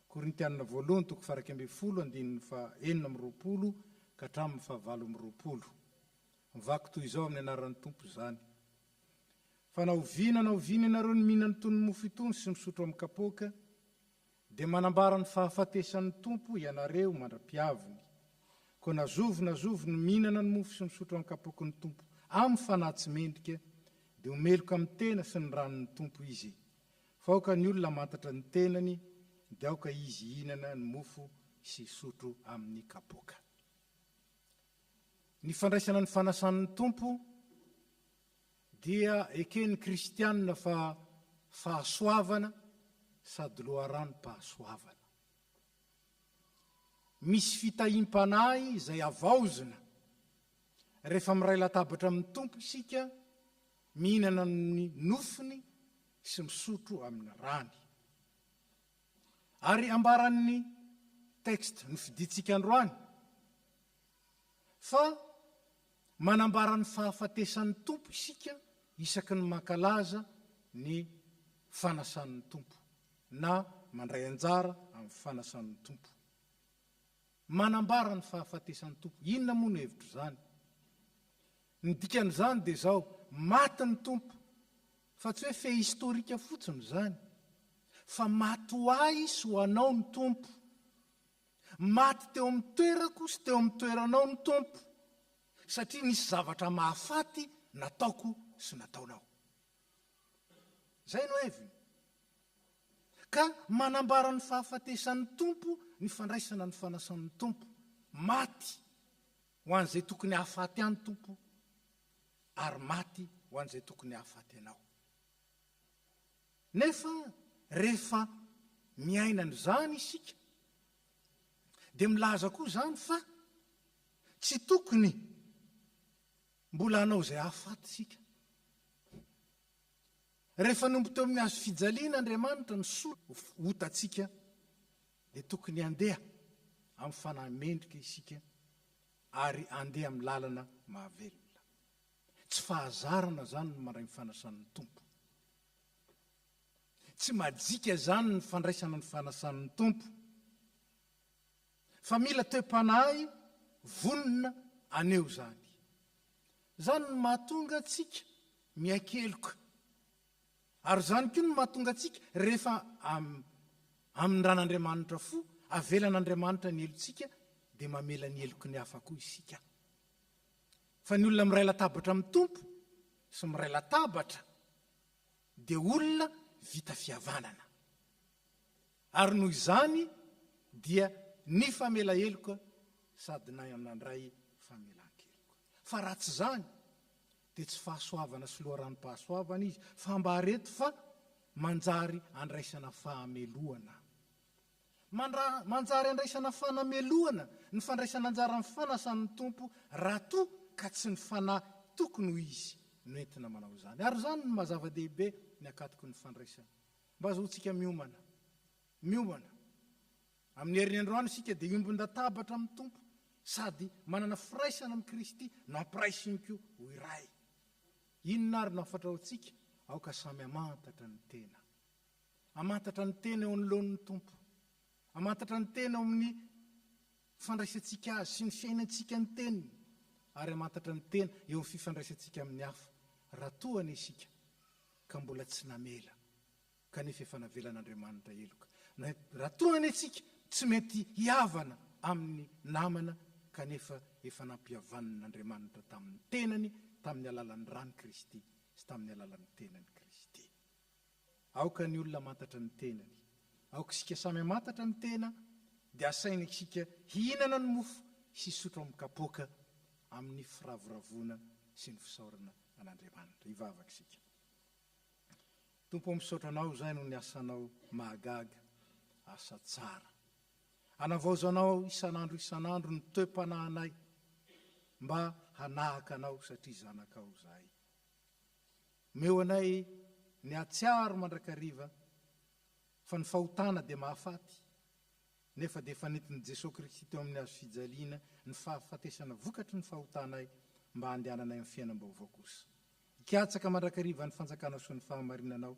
Korintianina voalohany toko faraky amby folo andininy fahenina amin'ny roapolo ka hatramin'ny fahavalo amin'ny roapolo. Mivako toy izao amin'ny anaran'ny tompo izany. Fa na oviana ianareo ny mihinana itony mofo itony sy misotro amin'ny kapoaka dia manambara ny fahafatesan'ny tompo ianareo mandra-piaviny. Koa nazovo ny mihinana ny mofo sy misotro amin'ny kapoaky ny tompo amin'ny fanahy tsy mendrika dia homeloka amin'ny tena sy ny ranon'ny tompo izy. Fa aoka ny olona mantatra ny tenany dia aoka izy hihinana ny mofo sy sotro amin'ny kapoaka. Ny fandraisana ny fanasan'ny tompo dia eken'ny kristianina fa fahasoavana sady loharanom-pahasoavana. Misy fitahim-panahy izay avaozina rehefa miray latabatra amin'ny tompo isika, mihinana ny nofony sy misotro amin'ny rany. Ary ambaran'ny teksta nofiditsika androany fa manambara ny fahafatesan'ny tompo isika isaky ny mankalaza ny fanasan'ny tompo na mandray anjara amin'ny fanasan'ny tompo. Manambara ny fahafatesan'ny tompo. Inona moa ny hevitro zany? Ny dikan'izany dia zao, maty ny tompo, fa tsy hoe fe historika fotsiny zany, fa maty ho ahy sy ho anao ny tompo. Maty teo amin'ny toerako sy teo amin'ny toeranao ny tompo, satria nisy zavatra mahafaty nataoko sy nataonao. Zay no heviny. Ka manambara ny fahafatesan'ny tompo ny fandraisana ny fanasan'ny tompo. Maty ho an'izay tokony hahafaty any tompo, ary maty ho an'izay tokony hahafaty anao. Nefa rehefa miaina n'izany isika, dia milaza koa zany fa tsy tokony mbola hanao izay hahafaty isika. Rehefa nombo teo amin'ny hazo fijaliana Andriamanitra ny soa hotatsika, dia tokony handeha amin'ny fanahy mendrika isika ary handeha amin'ny lalana mahavelona. Tsy fahazarana zany no mandray ny fanasan'ny tompo. Tsy majika zany ny fandraisana ny fanasan'ny tompo. Fa mila toe-panahy vonona aneo zany. Zany no mahatonga atsika miakeloka. Ary zany koa no mahatonga atsika rehefa amin'ny ran'Andriamanitra fo, avelan'Andriamanitra ny elotsika, dia mamela ny eloko ny hafa koa isika. Fa ny olona miray latabatra amin'ny tompo sy miray latabatra dia olona vita fihavanana. Ary noho izany dia ny famela heloka sady nandray famelan-keloka. Fa raha tsy zany dia tsy fahasoavana sy loharanom-pahasoavana izy, fa mba reto fa manjary andraisana fahameloana. Manjary andraisana fanameloana ny fandraisana anjara amin'ny fanasan'ny tompo raha toa ka tsy ny fanahy tokony ho izy no entina manao zany. Ary zany no mazava-dehibe ny akatoko ny fandraisana. Mba azotsika miomana. Amin'ny herin'ny androany isika dia iombon-databatra amin'ny tompo, sady manana firaisana amin'ny Kristy no ampiraisiny koa ho iray. Inona ary no afatraotsika? Aoka samy amantatra ny tena. Amantatra ny tena eo anoloan'ny tompo. Amantatra ny tena eo amin'ny fandraisantsika azy sy ny fiainantsika ny teniny. Ary amantatra ny tena eo amin'ny fifandraisantsika amin'ny hafa. Raha toa isika ka mbola tsy namela, kanefa efa navelan'Andriamanitra heloka. Raha toa isika tsy mety hiavana amin'ny namana, kanefa efa nampihavanan'Andriamanitra tamin'ny tenany, tamin'ny alalan'ny rany Kristy sy tamin'ny alalan'ny tenany Kristy. Aoka ny olona mantatra ny tenany. Aoka isika samy amantatra ny tena, dia asaina isika hihinana ny mofo sy hisotro amin'ny kapoaka amin'ny firavoravona sy ny fisaorana an'Andriamanitra. Hivavaka isika. Tompo, misaotra anao, zay no ny asanao mahagaga, asa tsara. Anavaozanao isan'andro ny toe-panahinay mba hanahaka anao satria zanakao zahay. Meo anay ny atsiaro mandrakariva fa ny fahotana dia mahafaty, nefa dia efa nentin'i Jesosy Kristy teo amin'ny hazo fijaliana ny fahafatesana vokatry ny fahotanay mba handehananay amin'ny fiainam-baovao kosa. Hikatsaka mandrakariva ny fanjakanao sy ny fahamarinanao,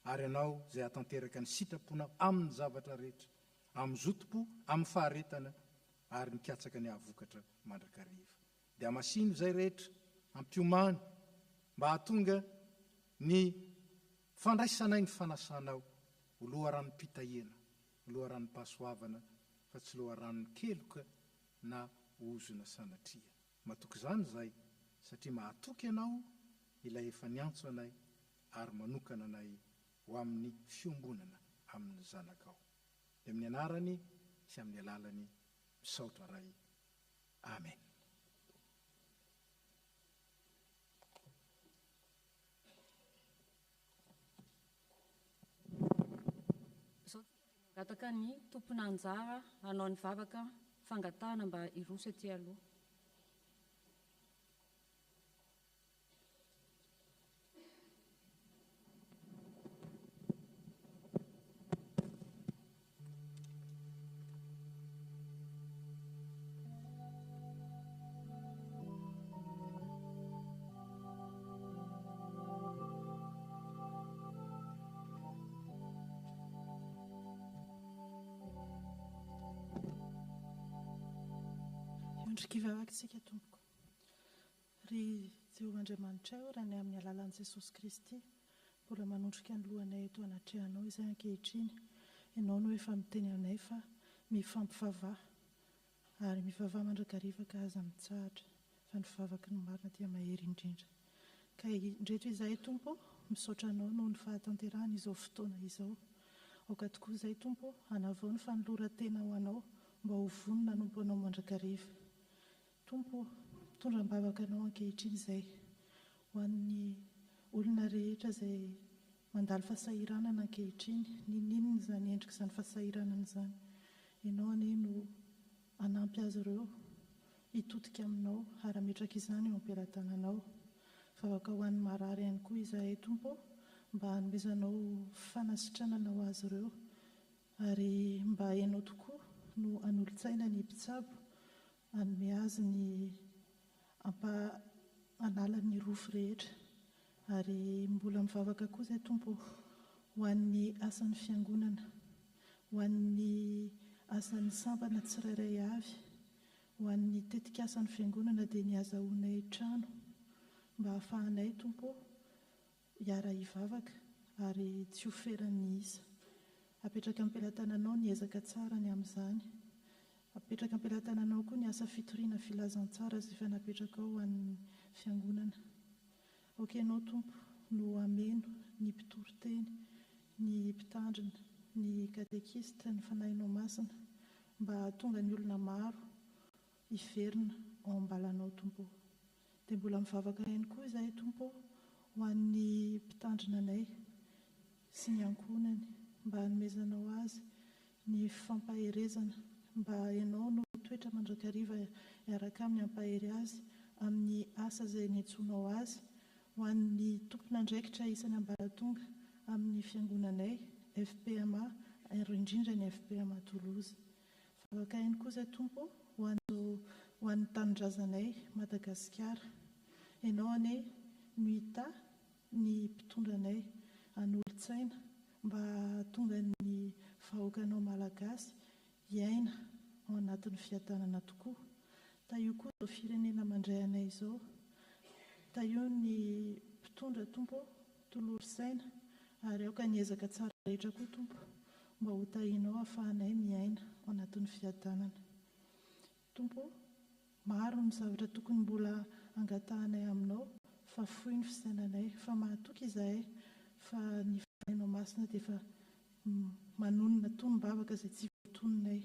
ary anao izay hatanteraka ny sitraponao amin'ny zavatra rehetra, amin'ny zotom-po, amin'ny faharetana, ary mikatsaka ny ahavokatra mandrakariva. Dia amasino izay rehetra, ampiomany, mba hahatonga ny fandraisanay ny fanasanao, ho loharan'ny mpitahiana, ho loharan'ny pahasoavana, fa tsy loharan'ny keloka na ozona sanatria. Matoky izany izay, satria mahatoky ianao ilay efa niantso anay ary manokana anay ho amin'ny fiombonana amin'ny zanakao. Dia amin'ny anarany sy amin'ny alalany misaotra ray. Amen. gataka ny tompona anjara hanao ny vavaka fangatahana mba hiroso etỳ aloha. Kivavakitsika tompoko ry Jehovahandriamanitra ao raha ny amin'ny alalan'i Jesosy Kristy mbola manondrika ny lohanay eto anatrehanao izay ankehitriny ianao no efa miteny anay fa mifampivavaha ary mivavaha mandrakariva ka aza mitsahatra fa ny vavaky ny marina dia mahery indrindra ka indreto izay tompo misaotra anao noho ny fahatanterahana izao fotoana izao aoka tokoa izay tompo hanavao ny fanoloran-tena ho anao mba ho vonona nompo anao mandrakariva. Tompo, mitondra-bavaka anao ankehitriny izay ho an'ny olona rehetra izay mandalo fahasahiranana ankehitriny, ninonino izany endrika izany fahasahiranana izany. Ianao anie no hanampy azy ireo hitodika aminao ary hametraka izany eo am-pelatananao. Vavaka ho an'ny marary ihany koa izahay tompo mba hanomezanao fanasitranana ho azy ireo ary mba hainao tokoa no hanolo-tsaina ny mpitsabo anome azy ny analany rofo rehetra ary mbola mivavaka koa izay tompo ho an'ny asan'ny fiangonana, ho an'ny asan'ny sampana tsirairay avy, ho an'ny tetika asan'ny fiangonana dia ny azahoanay trano mba hahafahanay tompo hiara hivavaka ary tsy ho feran'ny isa. Apetraka amin'ny pelatananao ny ezaka tsara ny amin'izany. Apetraka amin'ny pelatananao koa ny asa fitoriana filazantsara izay efa napetraka ao an'ny fiangonana. Ianao tompo no ameno ny mpitoroteny, ny mpitandrina, ny katekista, ny fanahinao masina mba tonga ny olona maro hiverina ao am-balanao tompo. Dia mbola mivavaka ihany koa izahay tompo ho an'ny mpitandrina anay sy ny ankonany mba hanomezanao azy ny fampaherezana mba ianao no toetra mandrakariva hiaraka amin'ny hampahery azy amin'ny asa izay niantsonao azy ho an'ny tompon'andraikitra isan'ny ambaratonga amin'ny fiangonanay FPMA indrindra ny FPMA Toulouse. Vavaka ihany koa izay tompo ho an'ny tanindrazanay Madagasikara. Ianao anie no hita ny mpitondranay hanolo-tsaina mba tonga ny vahoakanao malagasy hiaina ao anatin'ny fiadanana tokoa. Io koa izao firenena mandray anay izao, io ny mpitondra tompo tolory-saina ary aoka ny ezaka tsara rehetra koa tompo mba ho tahinao ahafahanay miaina ao anatin'ny fiadanana. Tompo, maro ny zavatra tokony mbola angatahanay aminao fa fohy ny fisainanay fa mahatoky izahay fa ny fanahinao masina dia efa manonona tonom-bavaka izay tsy voatononay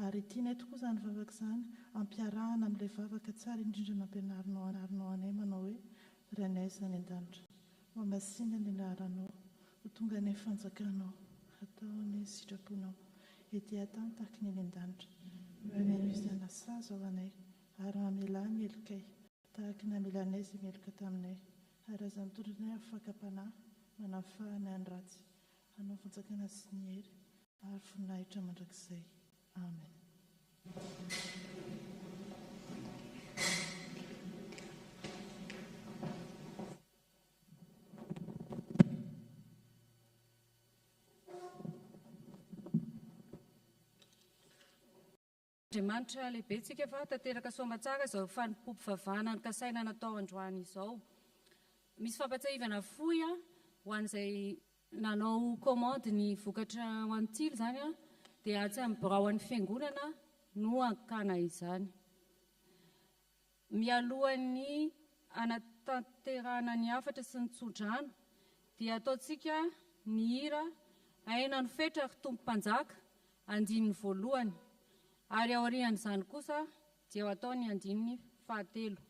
ary tianay tokoa izany vavaka izany ampiarahana amin'ilay vavaka tsara indrindra nampianarinao anay manao hoe Ray anay izany an-danitra mamasina ny anaranao ho tonga ny fanjakanao atao ny sitraponao ety an-tany tahaka ny any an-danitra mameno izana saza ao anay ary mamela ny elokay tahaka ny amelanay izay meloka taminay ary aza mitondranay amin'ny fakapanahy manafahanay any ratsy hanao fanjakana sy ny hery ary voninahitra mandrakizay. Amen. Andriamanitra lehibentsika fa tanteraka soamantsara izao fanompompivavahana ny kasaina natao androany izao. Misy fampatsahivana fohy ho an'izay nanao komandy ny vokatra ho an'tily izany dia atsy amin'ny birao an'ny fiangonana no ankana izany. Mialohan'ny anatanterahana ny hafatra sy ny tsodrano dia ataontsika ny hira aina ny fetra tompo-mpanjaka andininy voalohany ary aorian'izany kosa dia ho atao ny andininy fahatelo.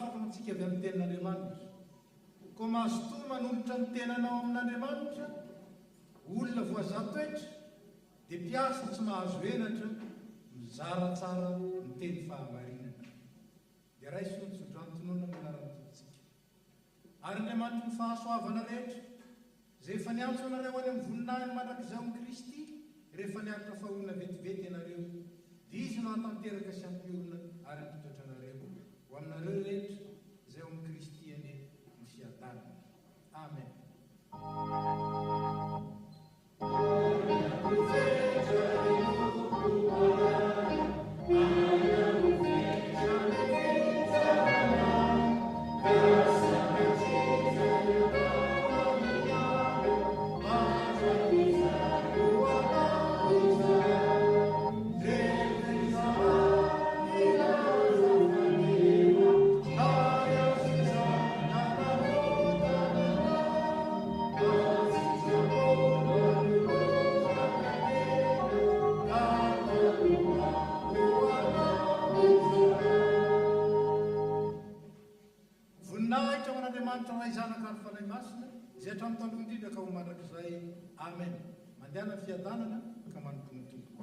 afaka antsika avy amin'ny tenin'Andriamanitra. Koa mahazotoa manolotra ny tenanao amin'Andriamanitra, olona voazatoetra, dia mpiasa tsy mahazo henatra, mizara tsara ny teny fahamarinana. Dia raisoa ny tsodranotonona mianarantsika. Ary Andriamanitra ny fahasoavana rehetra, izay efa niantso anareo any amin'ny voninahiny mandrakizao ny Kristy, rehefa niaritra fahorona vetivety ianareo, dia izy no hatanteraka sy hampiorona ary hampitoetra anareo ho aminareo rehetra izay ao amin'ny Kristy ane ny fiadanana. Amen. Izay hatramin'ny taloha indrindra ka ho mandrakizay. Amen. Mandehana ny fiadanana ka manomponotompo.